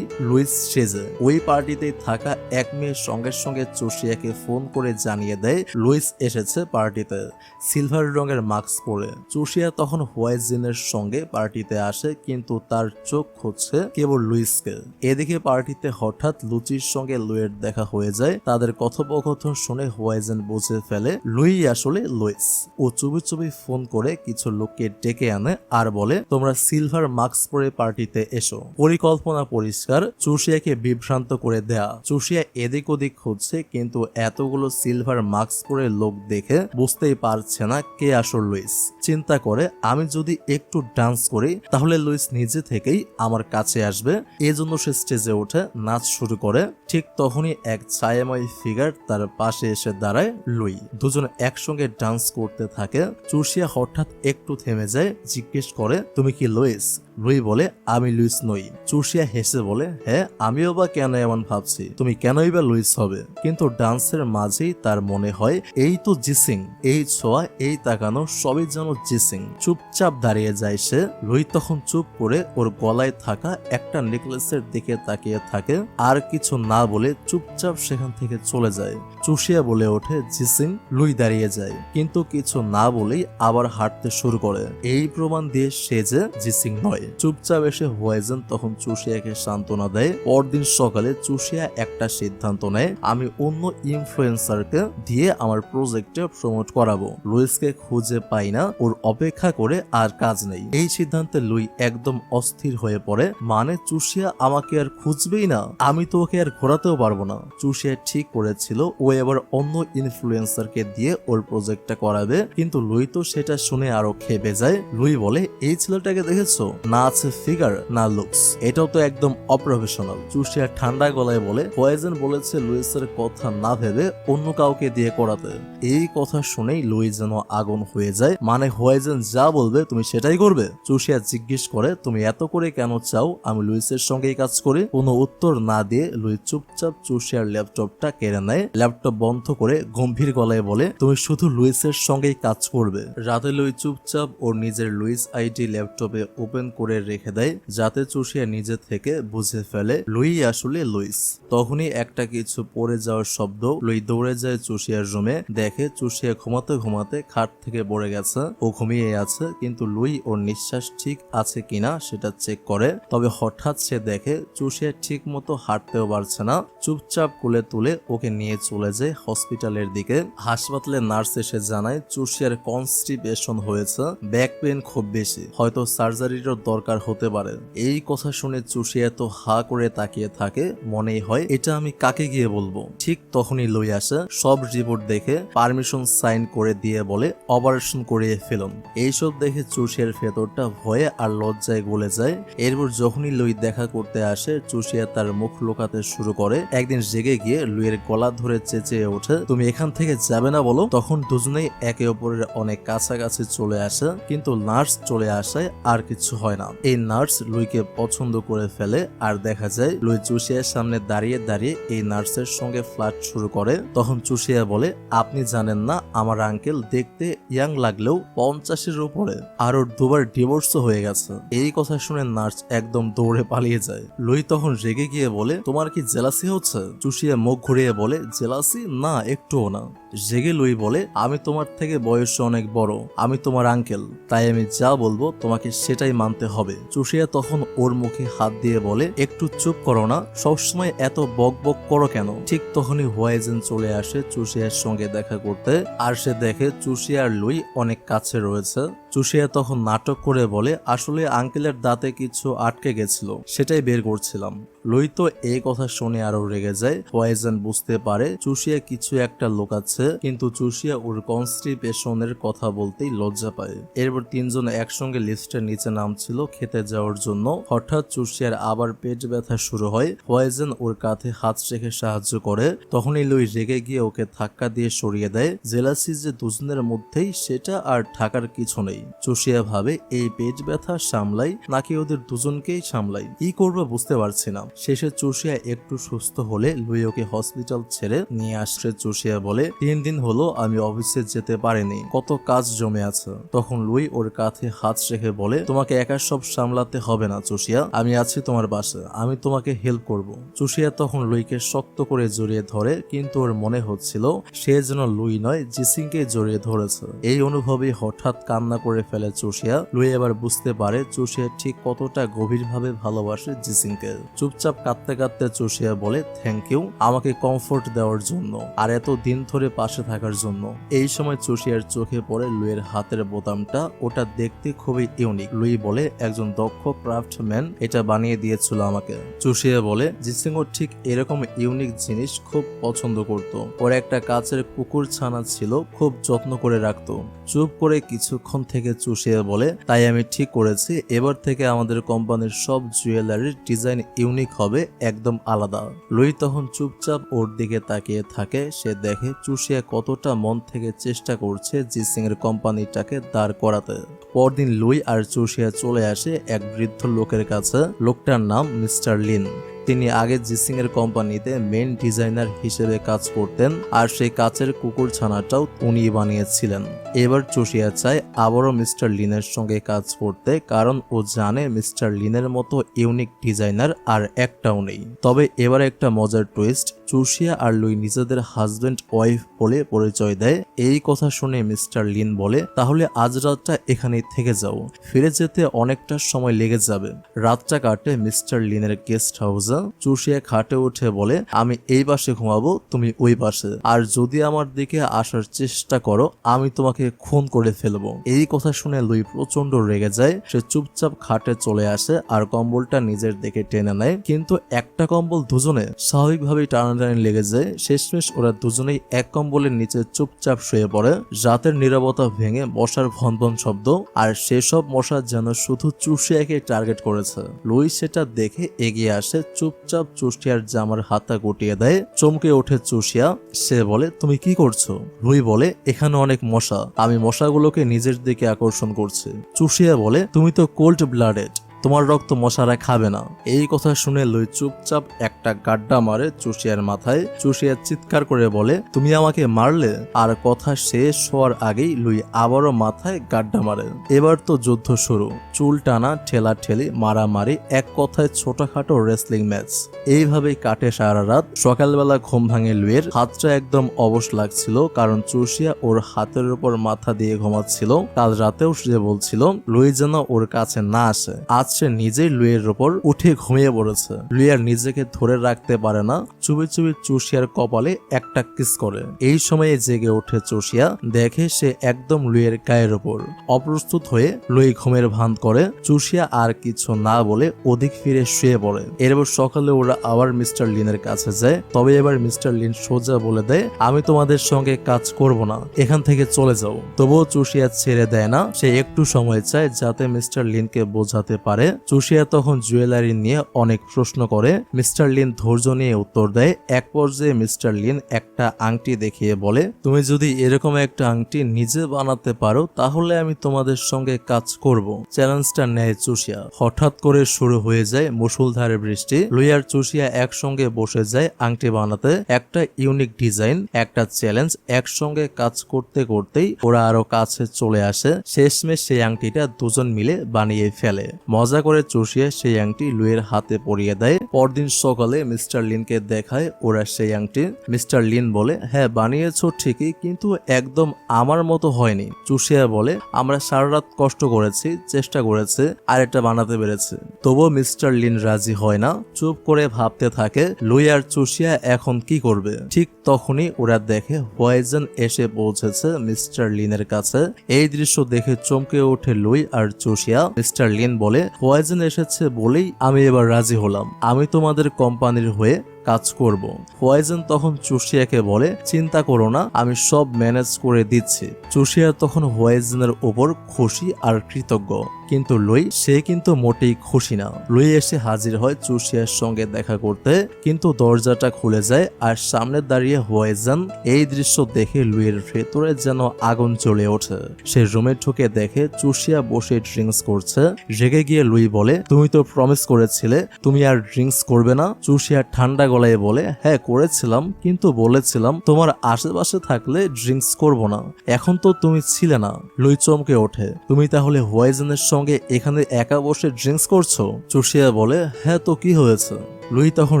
লুইস সেজে। ওই পার্টিতেই থাকা এক মেয়ের সঙ্গে সঙ্গে চুষিয়াকে ফোন করে জানিয়ে দেয় লুইস এসেছে পার্টিতে, সিলভার রঙের মাস্ক পরে। চুষিয়া তখন হোয়াইজেনের সঙ্গে পার্টিতে আসে, কিন্তু তার চোখ খুঁজছে কেবল লুইসকে। এদিকে পার্টিতে হঠাৎ লুচির সঙ্গে লুইয়ের দেখা হয়ে যায়। তাদের কথোপকথন শুনে হোয়াইজেন বুঝে ফেলে লুই আসলে লুইস। ও চুপি চুপি ফোন করে কিছু লোককে ডেকে আনে আর বলে, তোমরা সিলভার মাস্ক পরে পার্টিতে এসো। পরিকল্পনা পরিষ্কার, চুষিয়াকে বিভ্রান্ত করে দেয়া। চুষিয়া এদিক ওদিক খুঁজছে, কিন্তু এতগুলো সিলভার মাস্ক পরে লোক দেখে বুঝতেই পারছে না কে আসল লুইস। চিন্তা করে, আমি যদি একটু ডান্স করি তাহলে লুইস নিজে থেকেই আমার কাছে আসবে। এজন্য সে স্টেজে উঠে নাচ শুরু করে। ঠিক তখনই এক ছায়াময় ফিগার তার পাশে এসে দাঁড়ায় লুই। দুজন একসঙ্গে ডান্স করতে থাকে। চুষিয়া হঠাৎ একটু থেমে যায়, জিজ্ঞেস করে, তুমি কি লুইস? লুই বলে, আমি লুইস নই। চুষিয়া হেসে বলে, হ্যাঁ, আমিও বা কেন এমন ভাবছি, তুমি কেনই বা লুইস হবে? কিন্তু ডান্সের মাঝেই তার মনে হয়, এই তো জিসিং। এই ছোঁয়া, এই তাকানো, সবই যেন জিসিং। চুপচাপ দাঁড়িয়ে যায় সে। লুই তখন চুপ করে ওর গলায় থাকা একটা নেকলেসের দিকে তাকিয়ে থাকে, আর কিছু না বলে চুপচাপ সেখান থেকে চলে যায়। চুষিয়া বলে ওঠে, জিসিং। লুই দাঁড়িয়ে যায়, কিন্তু কিছু না বলেই আবার হাঁটতে শুরু করে। এই প্রমাণ দিয়ে সে যে জিসিং নয়। চুপচাপ এসে হোয়াইজেন তখন চুষিয়াকে সান্ত্বনা দেয়। পরদিন সকালে চুষিয়া একটা সিদ্ধান্ত নেয়, আমি অন্য ইনফ্লুয়েন্সারকে দিয়ে আমার প্রজেক্টে প্রমোট করাবো। লুইসকে খুঁজে পাই না, ওর অপেক্ষা করে আর কাজ নেই। এই সিদ্ধান্তে লুই একদম অস্থির হয়ে পড়ে। মানে চুষিয়া আমাকে আর খুঁজবেই না? আমি তো ওকে আর ঘোরাতেও পারবো না। চুষিয়া ঠিক করেছিল ও এবার অন্য ইনফ্লুয়েন্সারকে দিয়ে ওর প্রজেক্টটা করাবে, কিন্তু লুই তো সেটা শুনে আরো খেপে যায়। লুই বলে, এই ছেলেটাকে দেখেছো? না আছে ফিগার, না লুকস, এটাও তো একদম অপ্রফেশনাল। চুষিয়া ঠান্ডা গলায় বলে, হোয়াইজেন বলেছে লুইসের কথা না ভেবে অন্য কাউকে দিয়ে করাতে। এই কথা শুনেই লুই যেন আগুন হয়ে যায়। মানে হোয়াইজেন যা বলবে তুমি সেটাই করবে? চুষিয়া জিজ্ঞেস করে, তুমি এত করে কেন চাও আমি লুইসের সঙ্গেই কাজ করি? কোনো উত্তর না দিয়ে লুই চুপচাপ চুষিয়ার ল্যাপটপটা কেড়ে নেয়। ল্যাপটপ বন্ধ করে গম্ভীর গলায় বলে, তুমি শুধু লুইসের সঙ্গেই কাজ করবে। রাতে লুই চুপচাপ ওর নিজের লুইস আইডি ল্যাপটপে ওপেন করে রেখে দেয়, যাতে চুষিয়া নিজে থেকে বুঝে ফেলে লুই আসলে লুইস। তখনই একটা কিছু পড়ে যাওয়ার শব্দ। লুই দৌড়ে যায় চুষিয়ার রুমে। দেখে চুষিয়া ঘুমাতে ঘুমাতে খাট থেকে পড়ে গেছে। ও ঘুমিয়ে আছে, কিন্তু লুই ওর নিঃশ্বাস ঠিক আছে কিনা সেটা চেক করে। তবে হঠাৎ সে দেখে চুষিয়া ঠিক মতো হাঁটতেও পারছে না। চুপচাপ কোলে তুলে ওকে নিয়ে চলে যায় হসপিটালের দিকে। হাসপাতালে নার্স এসে জানায় চুষিয়ার কনস্টিপেশন হয়েছে, ব্যাক পেন খুব বেশি, হয়তো সার্জারিরও দরকার হতে পারে। এই কথা শুনে চুষিয়া তো হা করে তাকিয়ে থাকে, মনেই হয় এটা আমি কাকে গিয়ে বলবো। ঠিক তখনই লুই আসে, সব রিপোর্ট দেখে পারমিশন সাইন করে দিয়ে বলে অপারেশন করিয়ে ফেলুন। এইসব দেখে চুষিয়ার ভেতরটা ভয়ে আর লজ্জায় গলে যায়। এরপর যখনই লুই দেখা করতে আসে, চুষিয়া তার মুখ লুকাতে শুরু করে। একদিন জেগে গিয়ে লুইয়ের গলা ধরে চেঁচিয়ে ওঠে, তুমি এখান থেকে যাবে না বলো। তখন দুজনেই একে অপরের অনেক কাছাকাছি চলে আসে, কিন্তু নার্স চলে আসায় আর কিছু হয় না। এই নার্স লুইকে পছন্দ করে ফেলে আর দেখা যায় লুই চুষিয়ার সামনে দাঁড়িয়ে দাঁড়িয়ে এই নার্সের সঙ্গে ফ্লার্ট শুরু করে। তখন চুষিয়া বলে, আপনি জানেন না আমার আঙ্কেল দেখতে ইয়াং লাগলেও 50-এর উপরে, আর ওর দুবার ডিভোর্সও হয়ে গেছে। এই কথা শুনে নার্স একদম দৌড়ে পালিয়ে যায়। লুই তখন রেগে গিয়ে বলে, তোমার কি জেলাসি হচ্ছে? চুষিয়া মুখ ঘুরিয়ে বলে, জেলাসি না, একটুও না। জেগে লুই বলে, আমি তোমার থেকে বয়সে অনেক বড়, আমি তোমার আঙ্কেল, তাই আমি যা বলবো তোমাকে সেটাই মানতে হবে। চুষিয়া তখন ওর মুখে হাত দিয়ে বলে, একটু চুপ করো না, সবসময় এত বক বক করো কেন? ঠিক তখনই হোয়াইজেন চলে আসে চুষিয়ার সঙ্গে দেখা করতে, আর সে দেখে চুষিয়া আর লুই অনেক কাছে রয়েছে। চুষিয়া তখন নাটক করে বলে, আসলে আঙ্কেলের দাঁতে কিছু আটকে গেছিল, সেটাই বের করছিলাম। লুই তো এই কথা শুনে আরো রেগে যায়। হোয়াইজেন বুঝতে পারে চুষিয়া কিছু একটা লুকাচ্ছে, কিন্তু চুষিয়া ওর কনস্টিপেশনের কথা বলতেই লজ্জা পায়। এরপর তিনজন একসঙ্গে লিফটের নিচে নামছিল খেতে যাওয়ার জন্য। হঠাৎ চুষিয়ার আবার পেট ব্যথা শুরু হয়। হোয়াইজেন ওর কাঁধে হাত রেখে সাহায্য করে। তখনই লুই রেগে গিয়ে ওকে ধাক্কা দিয়ে সরিয়ে দেয়। জেলাসি যে দুজনের মধ্যেই, সেটা আর ঢাকার কিছু নেই। চুষিয়া ভাবে এই পেট ব্যথা সামলাই নাকি ওদের দুজনকেই সামলাই, কি করবে বুঝতে পারছি না। শেষে চুষিয়া একটু সুস্থ হলে লুই ওকে হসপিটাল ছেড়ে নিয়ে আসছে। চুষিয়া বলে, 3 দিন হলো আমি অফিসে যেতে পারিনি, কত কাজ জমে আছে। তখন লুই ওর কাঁধে হাত রেখে বলে, তোমাকে একা সব সামলাতে হবে না চুষিয়া, আমি আছি তোমার পাশে, আমি তোমাকে হেল্প করব। চুষিয়া তখন লুইকে শক্ত করে জড়িয়ে ধরে, কিন্তু ওর মনে হচ্ছিল সে যেন লুই নয়, জিসিংকে জড়িয়ে ধরেছে। এই অনুভবে হঠাৎ কান্না করে ফেলে চুষিয়া। লুই এবার বুঝতে পারে চুষিয়া ঠিক কতটা গভীরভাবে ভালোবাসে জিসিংকে। চুপচাপ কাঁদতে কাঁদতে চুষিয়া বলে, থ্যাংক ইউ আমাকে কমফোর্ট দেওয়ার জন্য আর এত দিন ধরে পাশে থাকার জন্য। এই সময় চুষিয়ার চোখে পড়ে লুইয়ের হাতের বোতামটা, ওটা দেখতে খুবই ইউনিক। লুই বলে, একজন দক্ষ ক্রাফটম্যান এটা বানিয়ে দিয়েছিল আমাকে। চুষিয়া বলে, জিসিংও ঠিক এরকম ইউনিক জিনিস খুব পছন্দ করত। ওর একটা কাচের কুকুর ছানা ছিল, খুব যত্ন করে রাখতো। চুপ করে কিছুক্ষণ থেকে চুষিয়া বলে, তাই আমি ঠিক করেছি এবার থেকে আমাদের কোম্পানির সব জুয়েলারির ডিজাইন ইউনিক হবে, একদম আলাদা। লুই তখন চুপচাপ ওর দিকে তাকিয়ে থাকে। সে দেখে চুষিয়া কতটা মন থেকে চেষ্টা করছে জিসিং এর কোম্পানিটাকে দাঁড় করাতে। পরদিন লুই আর চুষিয়া চলে আসে এক বৃদ্ধ লোকের কাছে। লোকটার নাম মিস্টার লিন। তিনি আগে জিসিং এর কোম্পানিতে মেন ডিজাইনার হিসেবে কাজ করতেন, আর সেই কাচের কুকুর ছানাটাও উনি বানিয়েছিলেন। এবার চুষিয়া চায় আবারও মিস্টার লিনের সঙ্গে কাজ করতে, কারণ ও জানে মিস্টার লিনের মতো ইউনিক ডিজাইনার আর একটাও নেই। তবে এবার একটা মজার টুইস্ট, চুষিয়া আর লুই নিজেদের হাজবেন্ড ওয়াইফ বলে পরিচয় দেয়। এই কথা শুনে মিস্টার লিন বলে, তাহলে আজ রাতটা এখানেই থেকে যাও, ফিরে যেতে অনেকটা সময় লেগে যাবে। রাতটা কাটে মিস্টার লিনের গেস্ট হাউসে। চুষিয়া খাটে উঠে বলে, আমি এই পাশে ঘুমাবো, তুমি ওই পাশে, আর যদি আমার দিকে আসার চেষ্টা করো আমি তোমাকে খুন করে ফেলবো। এই কথা শুনে লুই প্রচন্ড রেগে যায়। সে চুপচাপ খাটে চলে আসে আর কম্বলটা নিজের দিকে টেনে নেয়, কিন্তু একটা কম্বল দুজনে স্বাভাবিকভাবেই টানাটানি লেগে যায়। শেষমেশ ওরা দুজনেই এক কম্বলের নিচে চুপচাপ শুয়ে পড়ে। রাতের নীরবতা ভেঙে মশার ভনভন শব্দ, আর সেসব মশা যেন শুধু চুষিয়াকে টার্গেট করেছে। লুই সেটা দেখে এগিয়ে আসে, চুপচাপ চুষিয়ার জামার হাতা গুটিয়ে দেয়। চমকে ওঠে চুষিয়া। সে বলে, তুমি কি করছো? লুই বলে, এখানে অনেক মশা, আমি মশাগুলোকে নিজের দিকে আকর্ষণ করছি। চুষিয়া বলে, তুমি তো কোল্ড ব্লাডেড, তোমার রক্ত মশারা খাবে না। এই কথা শুনে লুই চুপচাপ একটা গাড্ডা মারে চুষিয়ার মাথায়। চুষিয়া চিৎকার করে বলে, তুমি আমাকে মারলে? আর কথা শেষ হওয়ার আগেই লুই আবারও মাথায় গাড্ডা মারে। এবার তো যুদ্ধ শুরু, চুল টানা, ঠেলাঠেলি, মারামারি, এক কথায় ছোটখাটো রেসলিং ম্যাচ। এইভাবেই কাটে সারা রাত। সকালবেলা ঘুম ভাঙে লুইয়ের। হাতটা একদম অবশ লাগছিল, কারণ চুষিয়া ওর হাতের উপর মাথা দিয়ে ঘুমাচ্ছিল। কাল রাতেও সে বলছিল লুই যেন ওর কাছে না আসে। আজ সে নিজেই লুইয়ের উপর উঠে ঘুমিয়ে পড়েছে। লুই আর নিজেকে ধরে রাখতে পারে না, চুপি চুপি চুষিয়ার কপালে একটা কিস করে। এই সময়ে জেগে ওঠে চুষিয়া, দেখে সে একদম লুইয়ের গায়ের উপর। অপ্রস্তুত হয়ে লুই ঘুমের ভান করে। চুষিয়া আর কিছু না বলে ওদিক ফিরে শুয়ে পড়ে। এরপর সকালে ওরা আবার মিস্টার লিনের কাছে যায়, তবে এবার মিস্টার লিন সোজা বলে দেয়, আমি তোমাদের সঙ্গে কাজ করব না, এখান থেকে চলে যাও। তবুও চুষিয়া ছেড়ে দেয় না, সে একটু সময় চায় যাতে মিস্টার লিনকে বোঝাতে পারে। চুষিয়া তখন জুয়েলারি নিয়ে অনেক প্রশ্ন করে। মিস্টার লিন ধৈর্য নিয়ে উত্তর দেয়। এক পর্যায়ে মিস্টার লিন একটা আংটি দেখিয়ে বলে, তুমি যদি এরকম একটা আংটি নিজে বানাতে পারো তাহলে আমি তোমাদের সঙ্গে কাজ করব। চ্যালেঞ্জটা নেয় চুষিয়া। হঠাৎ করে শুরু হয়ে যায় মুষলধারে বৃষ্টি। লুই আর চুষিয়া একসঙ্গে বসে যায় আংটি বানাতে। একটা ইউনিক ডিজাইন, একটা চ্যালেঞ্জ, একসঙ্গে কাজ করতে করতেই ওরা আরো কাছে চলে আসে। শেষমেশ সেই আংটিটা দুজন মিলে বানিয়ে ফেলে। মজা করে চুষিয়া সেই আংটি লুইয়ের হাতে পরিয়ে দেয়। পরদিন সকালে মিস্টার লিনকে দেখায় ওরা সেই আংটি। মিস্টার লিন বলে, হ্যাঁ বানিয়েছো ঠিকই, কিন্তু একদম আমার মতো হয়নি। চুষিয়া বলে, আমরা সারা রাত কষ্ট করেছি, চেষ্টা করেছে, আর এটা বানাতে পেরেছে। তবুও মিস্টার লিন রাজি হয় না, চুপ করে ভাবতে থাকে লুই আর চুষিয়া এখন কি করবে। ঠিক তখনই ওরা দেখে হোয়াইজন এসে পৌঁছেছে মিস্টার লিনের কাছে। এই দৃশ্য দেখে চমকে ওঠে লুই আর চুষিয়া। মিস্টার লিন বলে, হোয়াইজন এসেছে বলেই আমি এবার রাজি হলাম, আমি তোমাদের কোম্পানির হয়ে কাজ করব। হোয়াইজন তখন চুষিয়াকে বলে, চিন্তা করো না, আমি সব ম্যানেজ করে দিচ্ছি। চুষিয়া তখন হোয়াইজনের উপর খুশি আর কৃতজ্ঞ, কিন্তু লুই সে কিন্তু মোটেই খুশি না। লুই এসে হাজির হয় চুষিয়ার সঙ্গে দেখা করতে, কিন্তু দরজাটা খুলে যায় আর সামনে দাঁড়িয়ে হোয়াইজন। এই দৃশ্য দেখে লুইয়ের ভেতরে যেন আগুন জ্বলে ওঠে। সে রুমে ঢুকে দেখে চুষিয়া বসে ড্রিঙ্কস করছে। রেগে গিয়ে লুই বলে, তুমি তো প্রমিস করেছিলে তুমি আর ড্রিঙ্কস করবে না। চুষিয়া ঠান্ডা গলায় বলে, হ্যাঁ করেছিলাম, কিন্তু বলেছিলাম তোমার আশেপাশে থাকলে ড্রিঙ্কস করব না। এখন তো তুমি ছিলে না। লুই চমকে ওঠে, তুমি তাহলে হোয়াইজনের সঙ্গে এখানে একা বসে ড্রিঙ্কস করছো? চুষিয়া বলে, হ্যাঁ তো কি হয়েছে? লুই তখন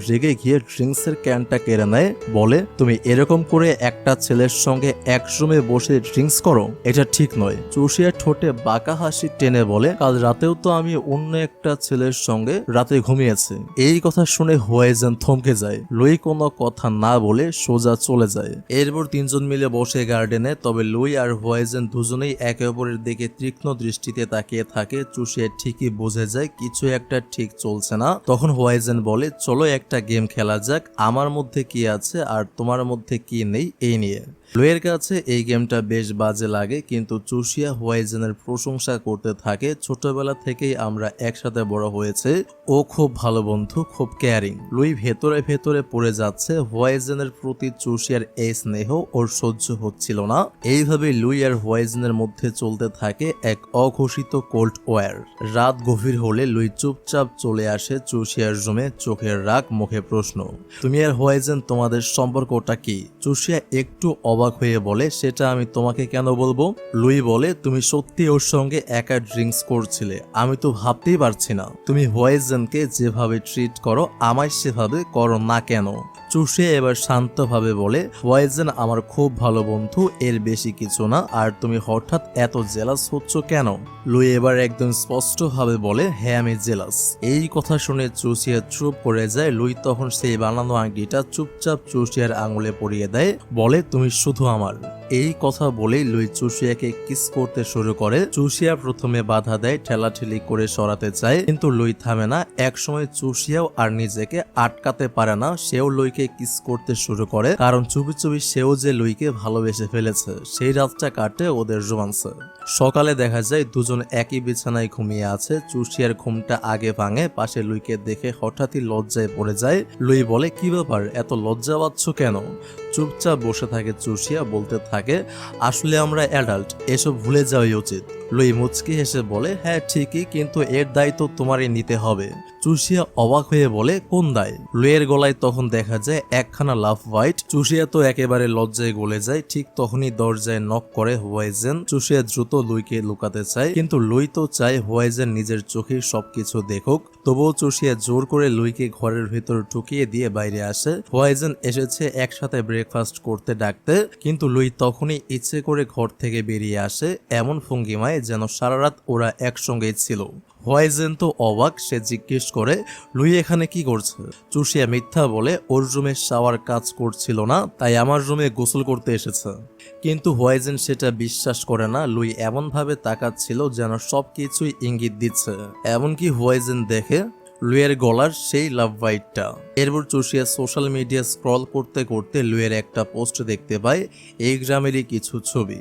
রেগে গিয়ে ড্রিঙ্কসের ক্যানটা কেড়ে নেয়, বলে, তুমি এরকম করে একটা ছেলের সঙ্গে এক রুমে বসে ড্রিঙ্কস করো, এটা ঠিক নয়। চুষিয়া ঠোঁটে বাঁকা হাসি টেনে বলে, কাল রাতেও তো আমি অন্য একটা ছেলের সঙ্গে রাতে ঘুমিয়েছি। এই কথা শুনে হোয়াইজন থমকে যায়। লুই কোনো কথা না বলে সোজা চলে যায়। এরপর তিনজন মিলে বসে গার্ডেনে, তবে লুই আর হোয়াইজন দুজনেই একে অপরের দিকে তীক্ষ্ণ দৃষ্টিতে তাকিয়ে থাকে। চুষিয়া ঠিকই বুঝে যায় কিছু একটা ঠিক চলছে না। তখন হোয়াইজন বলে, চলো একটা গেম খেলা যাক, আমার মধ্যে কি আছে আর তোমার মধ্যে কি নেই এই নিয়ে। লুইয়ের কাছে এই গেমটা বেশ বাজে লাগে, কিন্তু চুষিয়া হোয়াইজনের প্রশংসা করতে থাকে। ছোটবেলা থেকেই আমরা একসাথে বড় হয়েছে, ও খুব ভালো বন্ধু, খুব কেয়ারিং। লুই ভেতরে ভেতরে পড়ে যাচ্ছে। হোয়াইজনের প্রতি চুষিয়ার এই স্নেহ ওর সহ্য হচ্ছিল না। এইভাবে লুই আর হোয়াইজনের মধ্যে চলতে থাকে এক অঘোষিত কোল্ড ওয়ার। রাত গভীর হলে লুই চুপচাপ চলে আসে চুষিয়ার রুমে, চোখের রাগ, মুখে প্রশ্ন, তুমি আর হোয়াইজন তোমাদের সম্পর্কটা কি? চুষিয়া একটু অবাক হয়ে বলে, সেটা আমি তোমাকে কেন বলবো? লুই বলে, তুমি সত্যি ওর সঙ্গে একা ড্রিঙ্কস করছিলে, আমি তো ভাবতেই পারছি না। তুমি হোয়াইজনকে যেভাবে ট্রিট করো আমায় সেভাবে করো না কেন? চুষিয়া এবার শান্তভাবে বলে, হোয়াইজন আমার খুব ভালো বন্ধু, এর বেশি কিছু না। আর তুমি হঠাৎ এত জেলাস হচ্ছ কেন? লুই এবার একদম স্পষ্ট ভাবে বলে, হ্যাঁ আমি জেলাস। এই কথা শুনে চুষিয়া চুপ করে যায়। লুই তখন সেই বানানো আংটিটা চুপচাপ চুষিয়ার আঙুলে পরিয়ে দেয়, বলে, তুমি শুধু আমার। এই কথা বলেই লুই চুষিয়াকে কিস করতে শুরু করে। চুষিয়া প্রথমে বাধা দেয়, ঠেলাঠেলি করে সরাতে চায়, কিন্তু লুই থামে না। একসময় চুষিয়াও আর নিজেকে আটকাতে পারে না, সেও লুইকে কিস করতে শুরু করে, কারণ চুপি চুপি সেও যে লুইকে ভালোবেসে ফেলেছে। সেই রাতটা কাটে ওদের রোমান্সে। সকালে দেখা যায় দুজন একই বিছানায় ঘুমিয়ে আছে। চুষিয়ার ঘুমটা আগে ভাঙে। পাশে লুইকে দেখে হঠাৎই লজ্জায় পড়ে যায়। লুই বলে, কি ব্যাপার, এত লজ্জা পাচ্ছ কেন? চুপচাপ বসে থাকে চুষিয়া, বলতে থাকে, আসলে আমরা অ্যাডাল্ট, এসব ভুলে যাওয়াই উচিত। লুই মুচকি হেসে বলে, হ্যাঁ ঠিকই, কিন্তু এর দায়িত্ব তোমারই নিতে হবে। চুষিয়া অবাক হয়ে বলে, কোন দায়? লুইয়ের গলায় তখন দেখা যায় একখানা লাভ বাইট। চুষিয়া তো একেবারে লজ্জায় গলে যায়। ঠিক তখনই দরজায় নক করে হোয়াইজন। চুষিয়া দ্রুত লুইকে লুকাতে চায়, কিন্তু লুই তো চায় হোয়াইজন নিজের চোখে সবকিছু দেখুক। তবুও চুষিয়া জোর করে লুইকে ঘরের ভেতর ঢুকিয়ে দিয়ে বাইরে আসে। হোয়াইজন এসেছে একসাথে ব্রেকফাস্ট করতে ডাকতে, কিন্তু লুই তখনই ইচ্ছে করে ঘর থেকে বেরিয়ে আসে, এমন ভঙ্গিমায় যেন সারা রাত ওরা একসঙ্গেই ছিল। হোয়াইজেন তো অবাক, সে জিজ্ঞেস করে লুই এখানে কি করছে। চুষিয়া মিথ্যা বলে ওর রুমে শাওয়ার কাজ করছিল না, তাই আমার রুমে গোসল করতে এসেছে। কিন্তু হোয়াইজেন সেটা বিশ্বাস করে না। লুই এমন ভাবে তাকাচ্ছিল যেন সবকিছুই ইঙ্গিত দিচ্ছে। এমনকি হোয়াইজেন দেখে লুইয়ের গলার সেই লাভ বাইটটা। এরপর চুষিয়া সোশ্যাল মিডিয়া স্ক্রল করতে করতে লুইয়ের একটা পোস্ট দেখতে পায় এই গ্রামেরই কিছু ছবি।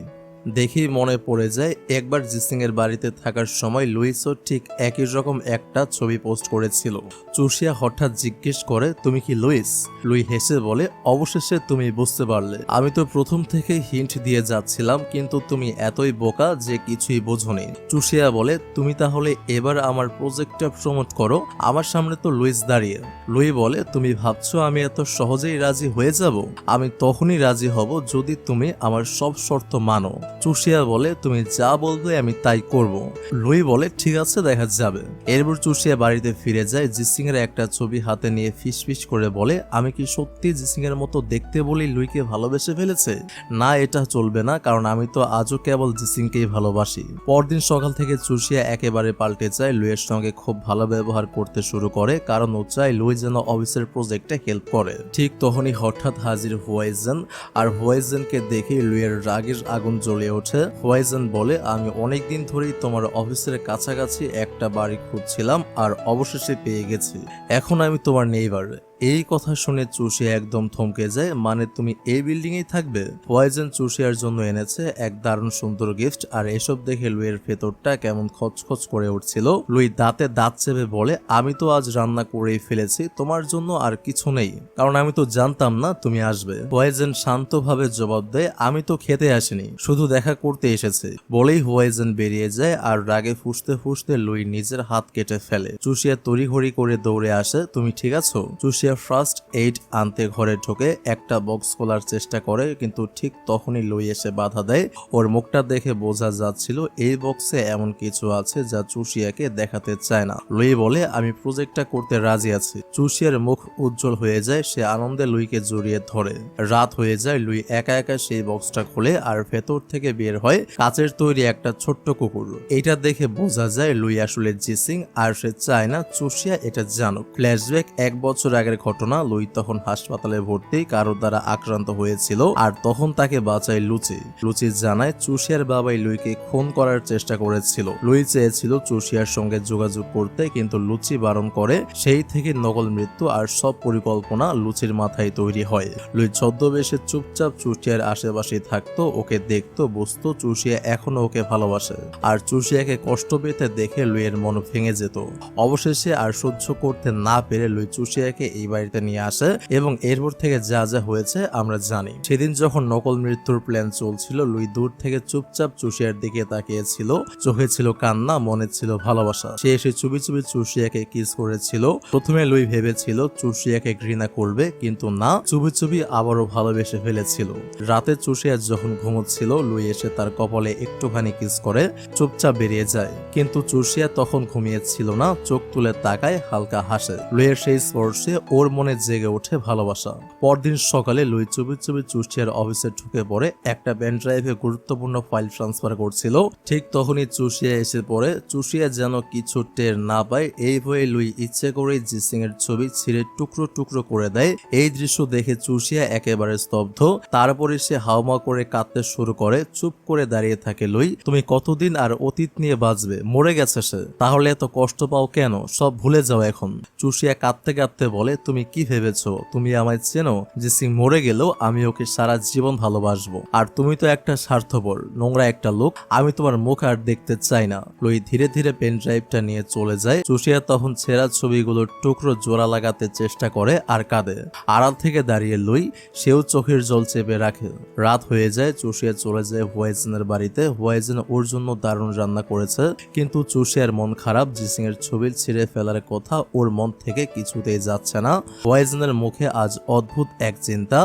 দেখেই মনে পড়ে যায় একবার জিসিং এর বাড়িতে থাকার সময় লুইসও ঠিক একই রকম একটা ছবি পোস্ট করেছিল। চুষিয়া হঠাৎ জিজ্ঞেস করে, তুমি কি লুইস? লুই হেসে বলে, অবশেষে তুমি বুঝতে পারলে। আমি তো প্রথম থেকেই হিন্ট দিয়ে যাচ্ছিলাম, কিন্তু তুমি এতই বোকা যে কিছুই বোঝোনি। চুষিয়া বলে, তুমি তাহলে এবার আমার প্রজেক্টটা প্রমোট করো, আমার সামনে তো লুইস দাঁড়িয়ে। লুই বলে, তুমি ভাবছো আমি এত সহজেই রাজি হয়ে যাব? আমি তখনই রাজি হব যদি তুমি আমার সব শর্ত মানো। চুষিয়া বলে, তুমি যা বলবে আমি তাই করব। লুই বলে, ঠিক আছে, দেখা যাবে। এরপর চুষিয়া বাড়িতে ফিরে যায়। জিসিং এর একটা ছবি হাতে নিয়ে ফিসফিস করে বলে, আমি কি সত্যি জিসিং এর মতো দেখতে বলেই লুইকে ভালোবেসে ফেলেছে? না, এটা চলবে না, কারণ আমি তো আজও কেবল জিসিংকেই ভালোবাসি। পরদিন সকাল থেকে চুষিয়া একেবারে পাল্টে যায়। লুইয়ের সঙ্গে খুব ভালো ব্যবহার করতে শুরু করে, কারণ ও চায় লুই যেন অফিসের প্রজেক্টে হেল্প করে। ঠিক তখনই হঠাৎ হাজির হোয়াইজেন, আর হোয়াইজেনকে দেখে লুইয়ের রাগের আগুন জ্বলে ওঠে। হোয়াইজেন বলে, আমি অনেকদিন ধরেই তোমার অফিসের কাছাকাছি একটা বাড়ি খুঁজছিলাম আর অবশেষে পেয়ে গেছি। এখন আমি তোমার নেইবার। এই কথা শুনে চুষিয়া একদম থমকে যায়। মানে তুমি এই বিল্ডিং এই থাকবে? হোয়াইজেন চুষিয়ার জন্য এনেছে এক দারুণ সুন্দর গিফট, আর এসব দেখে লুইয়ের ভেতরটা কেমন খচখচ করে উঠছিল। লুই দাঁতে দাঁত চেপে বলে, আমি তো আজ রান্না করেই ফেলেছি, তোমার জন্য আর কিছু নেই, কারণ আমি তো জানতাম না তুমি আসবে। হোয়াইজেন শান্তভাবে জবাব দেয়, আমি তো খেতে আসিনি, শুধু দেখা করতে এসেছে। বলেই হোয়াইজেন বেরিয়ে যায়, আর রাগে ফুঁসতে ফুঁসতে লুই নিজের হাত কেটে ফেলে। চুষিয়া তড়িঘড়ি করে দৌড়ে আসে, তুমি ঠিক আছো? চুষিয়া ফার্স্ট এইড আনতে ঘরে ঢোকে, একটা বক্স খোলার চেষ্টা করে, কিন্তু ঠিক তখনই লুই এসে বাধা দেয়। ওর মুখটা দেখে বোঝা যাচ্ছিল এই বক্সে এমন কিছু আছে যা চুষিয়াকে দেখাতে চায় না। লুই বলে, আমি প্রজেক্টটা করতে রাজি আছি। চুষিয়ার মুখ উজ্জ্বল হয়ে যায়, সে আনন্দে লুইকে জড়িয়ে ধরে। রাত হয়ে যায়। লুই একা একা সেই বক্সটা খুলে, আর ভেতর থেকে বের হয় কাচের তৈরি একটা ছোট্ট কুকুর। এটা দেখে বোঝা যায় লুই আসলে জিসিং, আর সে চায় না চুষিয়া এটা জানুক। ফ্ল্যাশব্যাক 1 বছর আগের ঘটনা। লুই তখন হাসপাতালে ভর্তি, কারোর দ্বারা আক্রান্ত হয়েছিল, আর তখন তাকে বাঁচায় লুচি। লুচি জানায় চুষিয়ার বাবাই লুইকে খুন করার চেষ্টা করেছিল। লুই চেয়েছিল চুষিয়ার সঙ্গে যোগাযোগ করতে, কিন্তু লুচি বারণ করে। সেই থেকে নকল মৃত্যু আর সব পরিকল্পনা লুচির মাথায় তৈরি হয়। লুই ছদ্মবেশে চুপচাপ চুষিয়ার আশেপাশে থাকতো, ওকে দেখতো, বুঝতো চুষিয়া এখনো ওকে ভালোবাসে। আর চুষিয়াকে কষ্ট পেতে দেখে লুইয়ের মন ভেঙে যেত। অবশেষে আর সহ্য করতে না পেরে লুই চুষিয়াকে এই বাড়িতে নিয়ে আসে, এবং এরপর থেকে যা যা হয়েছে আমরা জানি। সেদিন যখন নকল মৃত্যুর প্ল্যান চলছিল, লুই দূর থেকে চুপচাপ চুষিয়ার দিকে তাকিয়েছিল। চোখে ছিল কান্না, মনে ছিল ভালোবাসা। সে এসে চুপি চুপি চুষিয়াকে কিস করেছিল। প্রথমে লুই ভেবেছিল চুষিয়াকে ঘৃণা করবে, কিন্তু না, চুপি চুপি আবারও ভালোবেসে ফেলেছিল। রাতে চুষিয়া যখন ঘুমোচ্ছিল, লুই এসে তার কপালে একটুখানি কিস করে চুপচাপ বেরিয়ে যায়। কিন্তু চুষিয়া তখন ঘুমিয়েছিল না, চোখ তুলে তাকায়, হালকা হাসে। লুইয়ের সেই স্পর্শে ওর মনে জেগে ওঠে ভালোবাসা। পরদিন সকালে লুই চুপি চুপি চুষিয়ার অফিসে ঢুকে পড়ে। একটা পেন ড্রাইভে গুরুত্বপূর্ণ ফাইল ট্রান্সফার করছিল। ঠিক তখনই চুষিয়া এসে পড়ে। চুষিয়া যেন কিছু টের না পায়, এই ভয়ে লুই ইচ্ছে করেই জিসিং এর ছবি ছিঁড়ে টুকরো টুকরো করে দেয়। এই দৃশ্য দেখে চুষিয়া একেবারে স্তব্ধ। তারপরে সে হাউমাউ করে কাঁদতে শুরু করে। চুপ করে দাঁড়িয়ে থাকে লুই। তুমি কতদিন আর অতীত নিয়ে বাঁচবে? মরে গেছে সে, তাহলে এত কষ্ট পাও কেন? সব ভুলে যাও এখন। চুষিয়া কাঁদতে কাঁদতে বলে, তুমি কি ভেবেছো তুমি আমায় চেনো? জিসিং মরে গেলেও আমি ওকে সারা জীবন ভালোবাসবো, আর তুমি তো একটা স্বার্থপর নোংরা একটা লোক। আমি তোমার মুখ আর দেখতে চাই না। লুই ধীরে ধীরে পেন ড্রাইভটা নিয়ে চলে যায়। চুষিয়া তখন ছেঁড়া ছবিগুলোর টুকরো জোড়া লাগাতে চেষ্টা করে আর কাঁদে। আড়াল থেকে দাঁড়িয়ে লুই, সেও চোখের জল চেপে রাখে। রাত হয়ে যায়। চুষিয়া চলে যায় হোয়াইজেনের বাড়িতে। হোয়াইজেন ওর জন্য দারুণ রান্না করেছে, কিন্তু চুষিয়ার মন খারাপ। জিসিং এর ছবি ছিঁড়ে ফেলার কথা ওর মন থেকে কিছুতেই যাচ্ছে না। হোয়াইজেনের মুখে আজ অদ্ভুত এক চিন্তা।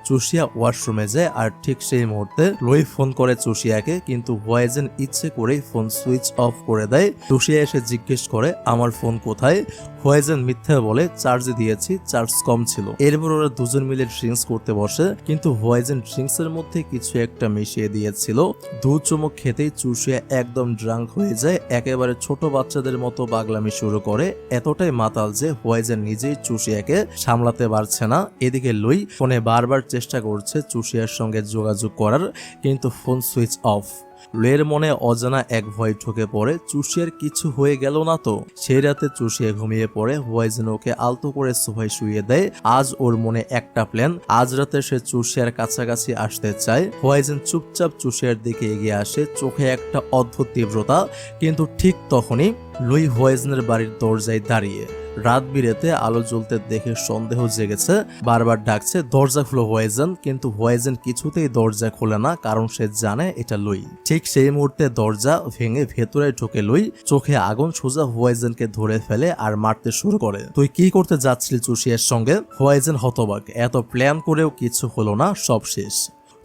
চুষিয়া ওয়াশরুমে যায় আর ঠিক সেই মুহূর্তে লুই ফোন করে চুষিয়াকে, কিন্তু হোয়াইজেন ইচ্ছে করেই ফোন সুইচ অফ করে দেয়। চুষিয়া এসে জিজ্ঞেস করে আমার ফোন কোথায়। হোয়াইজেন মিথ্যা বলে চার্জে দিয়েছি, চার্জ কম ছিল। এরপর ওরা দুজন মিলে ড্রিঙ্কস করতে বসে, কিন্তু হোয়াইজেন ড্রিঙ্কসের মধ্যে কিছু একটা মিশিয়ে দিয়েছিল। দু চুমুক খেতেই চুষিয়া একদম ড্রাঙ্ক হয়ে যায়, একেবারে ছোট বাচ্চাদের মতো পাগলামি শুরু করে। এতটাই মাতাল যে হোয়াইজেন নিজেই চুষিয়াকে সামলাতে পারছে না। এদিকে লুই ফোনে বারবার চেষ্টা করছে চুষিয়ার সঙ্গে যোগাযোগ করার, কিন্তু ফোন সুইচ অফ। লুইয়ের মনে অজানা এক ভয় ঢুকে পড়ে, চুষিয়ার কিছু হয়ে গেল না তো। সেই রাতে চুষিয়া ঘুমিয়ে পড়ে। হোয়াইজেন ওকে আলতো করে সোফায় শুইয়ে দেয়। আজ ওর মনে একটা প্ল্যান, আজ রাতে সে চুষিয়ার কাছাকাছি আসতে চায়। হোয়াইজেন চুপচাপ চুষিয়ার দিকে এগিয়ে আসে, চোখে একটা অদ্ভুত তীব্রতা। কিন্তু ঠিক তখনই লুই হোয়াইজেনের বাড়ির দরজায় দাঁড়িয়ে। রাত বিরেতে আলো জ্বলতে দেখে সন্দেহ জেগেছে, বারবার ডাকছে দরজা খুলো হোয়াইজেন, কিন্তু হোয়াইজেন কিছুতেই দরজা খোলে না, কারণ সে জানে এটা লুই। ঠিক সেই মুহূর্তে দরজা ভেঙে ভেতরে ঢোকে লুই। চোখে আগুন, সোজা হোয়াইজেনকে ধরে ফেলে আর মারতে শুরু করে। তুই কি করতে যাচ্ছিলি চুষিয়ার সঙ্গে? হোয়াইজেন হতবাক, এত প্ল্যান করেও কিছু হলো না, সব শেষ।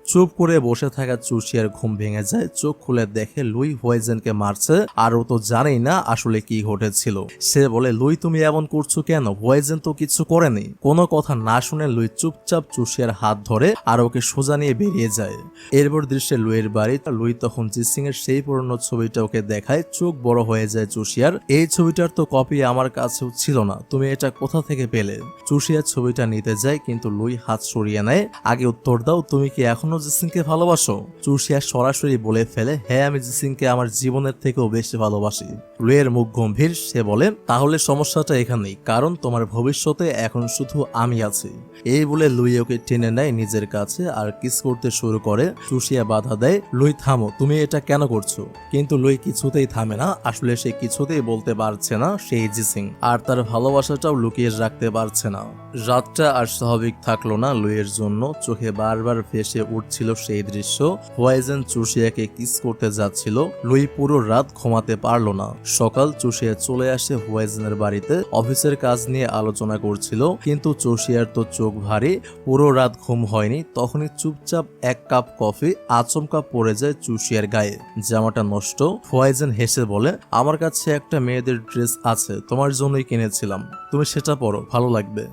চুপ করে বসে থাকা চুষিয়ার ঘুম ভেঙে যায়। চোখ খুলে দেখে লুই হোয়াইজেনকে মারছে, আর ও তো জানেই না আসলে কি ঘটেছিল। সে বলে লুই তুমি এমন করছো কেন? হোয়াইজেন তো কিছু করেনি। কোনো কথা না শুনে লুই চুপচাপ চুষিয়ার হাত ধরে আর ওকে সোজা নিয়ে বেরিয়ে যায়। এরপর দৃশ্যে লুইয়ের বাড়ি। লুই তখন জিসিং এর সেই পুরনো ছবিটা ওকে দেখায়। চোখ বড় হয়ে যায় চুষিয়ার। এই ছবিটার তো কপি আমার কাছেও ছিল না, তুমি এটা কোথা থেকে পেলে? চুষিয়ার ছবিটা নিতে যায়, কিন্তু লুই হাত সরিয়ে নেয়। আগে উত্তর দাও, তুমি কি এখনো জিসিংকে ভালোবাসো? চুষিয়া সরাসরি বলে ফেলে, হ্যাঁ আমি জিসিংকে আমার জীবনের থেকেও বেশি ভালোবাসি। লুইয়ের মুখ গম্ভীর। সে বলে তাহলে সমস্যাটা এখানেই, কারণ তোমার ভবিষ্যতে এখন শুধু আমি আছি। এই বলে লুই ওকে টেনে নেয় নিজের কাছে আর কিস করতে শুরু করে। চুষিয়া বাধা দেয়, লুই থামো, তুমি এটা কেন করছো? কিন্তু লুই কিছুতেই থামে না। আসলে সে কিছুতেই বলতে পারছে না সেই জিসিং, আর তার ভালোবাসাটাও লুকিয়ে রাখতে পারছে না। রাতটা আর স্বাভাবিক থাকলো না লুইয়ের জন্য। চোখে বারবার ভেসে উঠছিল সেই দৃশ্য। হোয়াইজেন চুষিয়াকে কিস করতে যাচ্ছিল। লুই পুরো রাত ঘুমাতে পারলো না। সকাল চুষিয়া চলে আসে হোয়াইজেনের বাড়িতে। অফিসের কাজ নিয়ে আলোচনা করছিল, কিন্তু চুষিয়ার তো চোখ ভারী, পুরো রাত ঘুম হয়নি। তখনই চুপচাপ এক কাপ কফি আচমকা পড়ে যায় চুষিয়ার গায়ে। জামাটা নষ্ট। হোয়াইজেন হেসে বলে, আমার কাছে একটা মেয়েদের ড্রেস আছে, তোমার জন্যই কিনেছিলাম, তুমি সেটা পরো, ভালো লাগবে।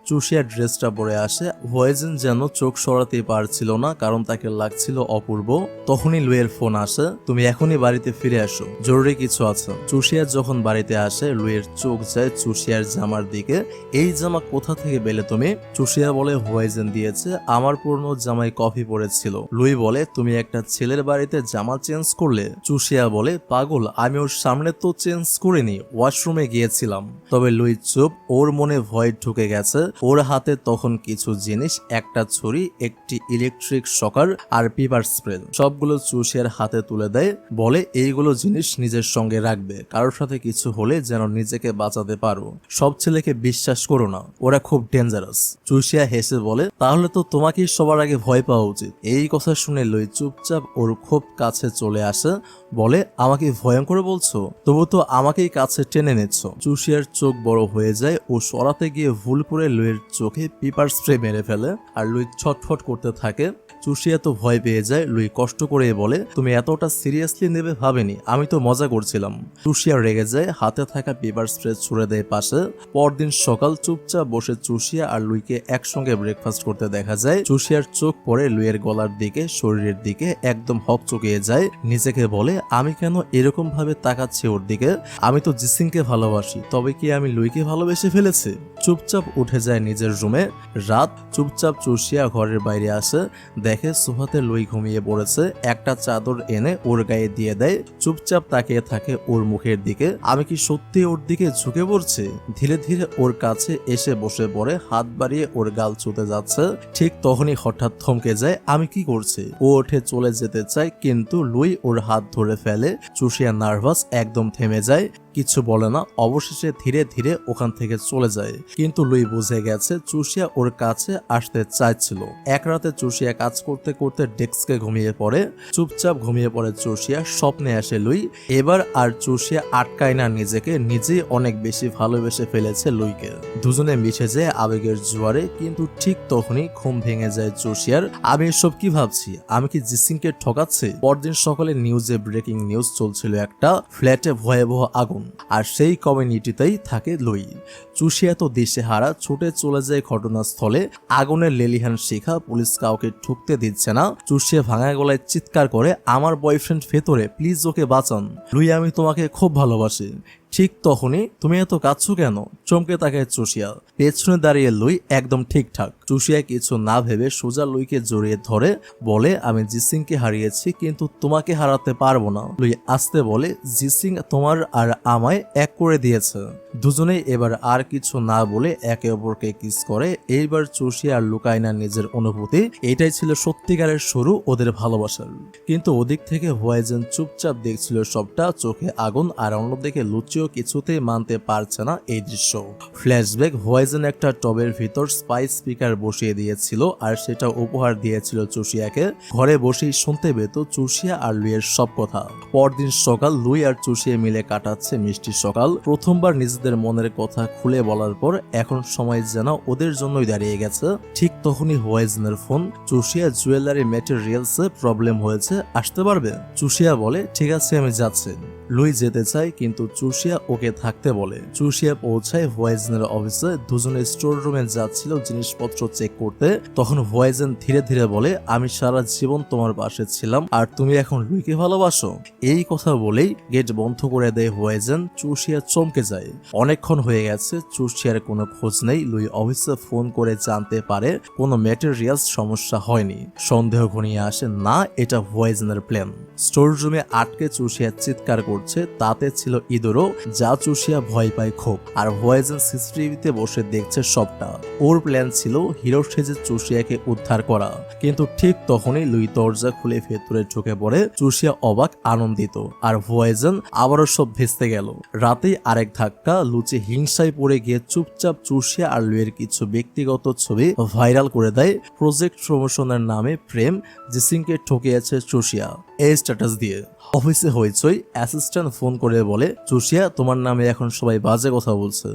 চুষিয়া ড্রেসটা পরে আসে। হোয়াইজেন যেন চোখ সরাতেই পারছিল না, কারণ তাকে লাগছিল অপূর্ব। তখনই লুইয়ের ফোন আসে, তুমি এখনই বাড়িতে ফিরে আসো, জরুরি কিছু আছে। চুষিয়া যখন বাড়িতে আসে, লুইয়ের চোখ যায় চুষিয়ার জামার দিকে। এই জামা কোথা থেকে পেলে তুমি? চুষিয়া বলে হোয়াইজেন দিয়েছে, আমার পুরনো জামাই কফি পড়েছিল। লুই বলে তুমি একটা ছেলের বাড়িতে জামা চেঞ্জ করলে? চুষিয়া বলে পাগল, আমি ওর সামনে তো চেঞ্জ করিনি, ওয়াশরুমে গিয়েছিলাম। তবে লুই চুপ, ওর মনে ভয় ঢুকে গেছে। ওর হাতে তখন কিছু জিনিস, একটা ছুরি, একটি ইলেকট্রিক শকার আর পেপার স্প্রে, সবগুলো চুষিয়ার হাতে তুলে দেয়। বলে এইগুলো জিনিস নিজের সঙ্গে রাখবে, কারোর সাথে কিছু হলে যেন নিজেকে বাঁচাতে পারো। সব ছেলেকে বিশ্বাস করো না, ওরা খুব ডেঞ্জারাস। চুষিয়া হেসে বলে তাহলে তো তোমাকেই সবার আগে ভয় পাওয়া উচিত। এই কথা শুনে লুই চুপচাপ ওর খুব কাছে চলে আসে। বলে আমাকে ভয়ঙ্কর বলছো? তবু তো আমাকেই কাছে টেনে নিচ্ছ। চুষিয়ার চোখ বড় হয়ে যায়। ও সরাতে গিয়ে ভুল করে লুইয়ের চোখে পেপার স্প্রে মেরে ফেলে, আর লুই ছটফট করতে থাকে। চুষিয়া তো ভয় পেয়ে যায়। লুই কষ্ট করে বলে তুমি এতটা সিরিয়াসলি নেবে ভাবেনি, আমি তো মজা করছিলাম। চুষিয়া রেগে যায়, হাতে থাকা পেপার স্প্রে ছুড়ে দেয় পাশে। পরদিন সকাল চুপচাপ বসে চুষিয়া আর লুইকে একসঙ্গে ব্রেকফাস্ট করতে দেখা যায়। চুষিয়ার চোখ পড়ে লুইয়ের গলার দিকে, শরীরের দিকে, একদম হকচকিয়ে যায়। নিজেকে বলে আমি কেন এরকম ভাবে তাকাচ্ছি ওর দিকে? আমি তো জিসিংকে ভালোবাসি, তবে কি আমি লুইকে ভালোবেসে ফেলেছি? চুপচাপ উঠে যায় নিজের রুমে। রাত। চুপচাপ চুষিয়া ঘরের বাইরে আসে, দেখে সোফাতে লুই ঘুমিয়ে পড়েছে। একটা চাদর এনে ওর গায়ে দিয়ে দেয়। চুপচাপ তাকিয়ে থাকে ওর মুখের দিকে। আমি কি সত্যি ওর দিকে ঝুঁকে পড়ছি? ধীরে ধীরে ওর কাছে এসে বসে পড়ে, হাত বাড়িয়ে ওর গাল ছুঁতে যাচ্ছে। ঠিক তখনই হঠাৎ থমকে যায়। আমি কি করছি? ও উঠে চলে যেতে চায়, কিন্তু লুই ওর হাত ধরে ফেলে। চুষিয়া নার্ভাস, একদম থেমে যায়। কিছু বলে না, অবশেষে ধীরে ধীরে ওখান থেকে চলে যায়। কিন্তু লুই বুঝে গেছে চুষিয়া ওর কাছে আসতে চাইছিল। এক রাতে চুষিয়া কাজ করতে করতে ডেস্কে ঘুমিয়ে পড়ে। চুপচাপ ঘুমিয়ে পড়ে চুষিয়া। স্বপ্নে আসে লুই। এবার আর চুষিয়া আটকায় না নিজেকে, নিজেই অনেক বেশি ভালোবেসে ফেলেছে লুইকে। দুজনে মিশে যায় আবেগের জোয়ারে। কিন্তু ঠিক তখনই ঘুম ভেঙে যায় চুষিয়ার। আমি এসব কি ভাবছি? আমি কি জিসিংকে ঠকাচ্ছি? পরদিন সকালে নিউজে ব্রেকিং নিউজ চলছিল, একটা ফ্ল্যাটে ভয়াবহ আগুন, আর সেই কমিউনিটিতেই থাকে লুই। চুষিয়া তো দিশেহারা, ছুটে চলে যায় ঘটনাস্থলে। আগুনের লেলিহান শিখা, পুলিশ কাউকে ঢুকতে দিচ্ছে না। চুষিয়া ভাঙা গলায় চিৎকার করে, আমার বয়ফ্রেন্ড ভেতরে, প্লিজ ওকে বাঁচান। লুই, আমি তোমাকে খুব ভালোবাসি। ঠিক তখনই, তুমি এত কাঁদছো কেন? চমকে তাকায় চুষিয়া। পেছনে দাঁড়িয়ে লুই একদম ঠিকঠাক। চুষিয়া কিছু না ভেবে সোজা লুইকে জড়িয়ে ধরে বলে, আমি জিসিংকে হারিয়েছি, কিন্তু তোমাকে হারাতে পারবো না। লুই আস্তে বলে, জিসিং তোমার আর আমায় এক করে দিয়েছে। দুজনেই এবার আর কিছু না বলে একে অপরকে কিস করে। এইবার চুষিয়া আর লুকায় না নিজের অনুভূতি। এটাই ছিল সত্যিকারের শুরু ওদের ভালোবাসার। কিন্তু ওদিক থেকে হোয়াইজেন চুপচাপ দেখছিল সবটা, চোখে আগুন। আর অন্যদিকে লুচিও কিছুতেই মানতে পারছে না এই দৃশ্য। ফ্ল্যাশব্যাক, হোয়াইজেন একটা টবের ভিতর স্পাইস স্পিকার বসিয়ে দিয়েছিল, আর সেটা উপহার দিয়েছিল চুষিয়াকে। ঘরে বসেই শুনতে পেত চুষিয়া আর লুইয়ের সব কথা। পরদিন সকাল, লুই আর চুষিয়া মিলে কাটাচ্ছে মিষ্টি সকাল। প্রথমবার নিজেদের মনের কথা খুলে বলার পর এখন সময় যেন ওদের জন্যই দাঁড়িয়ে গেছে। ঠিক তখনই হোয়াইজেনের ফোন। চুষিয়া, জুয়েলারি ম্যাটেরিয়ালসে প্রবলেম হয়েছে, আসতে পারবে? চুষিয়া বলে, ঠিক আছে আমি যাচ্ছি। লুই যেতে চায়, কিন্তু চুষিয়া ওকে থাকতে বলে। চুষিয়া পৌঁছায় হোয়াইজেনের অফিসে। দুজনে স্টোর রুমে যাচ্ছিল জিনিসপত্র চেক করতে। তখন হোয়াইজেন ধীরে ধীরে বলে, আমি সারা জীবন তোমার পাশে ছিলাম, আর তুমি এখন লুইকে ভালোবাসো? এই কথা বলেই গেট বন্ধ করে দেয় হোয়াইজেন। চুষিয়া চমকে যায়। অনেকক্ষণ হয়ে গেছে, চুষিয়ার কোনো খোঁজ নেই। লুই অফিসে ফোন করে জানতে পারে কোনো ম্যাটেরিয়ালস সমস্যা হয়নি। সন্দেহ ঘনিয়ে আসে, না, এটা হোয়াইজেনের প্ল্যান। স্টোর রুমে আটকে চুষিয়া চিৎকার করছে, তাতে ছিল ইঁদুরও, যা চুষিয়া ভয় পায় খুব। আর হোয়াইজেন সিসিটিভিতে বসে দেখছে সবটা। ওর প্ল্যান ছিল হিরো সেজে চুষিয়াকে উদ্ধার করা। কিন্তু ঠিক তখনই লুই দরজা খুলে ভেতরে ঢুকে পড়ে। চুষিয়া অবাক, আনন্দিত, আর হোয়াইজেন আবারও সব ভেস্তে গেল। রাতেই আরেক ধাক্কা, লুচি হিংসায় পড়ে গিয়ে চুপচাপ চুষিয়া আর লুইয়ের কিছু ব্যক্তিগত ছবি ভাইরাল করে দেয়। প্রজেক্ট প্রমোশনের নামে প্রেম, জিসিংকে ঠকিয়েছে চুষিয়া, এই স্ট্যাটাস দিয়ে। অফিসে হইচই। অ্যাসিস্ট্যান্ট ফোন করে বলে, চুষিয়া, তোমার নামে এখন সবাই বাজে কথা বলছে।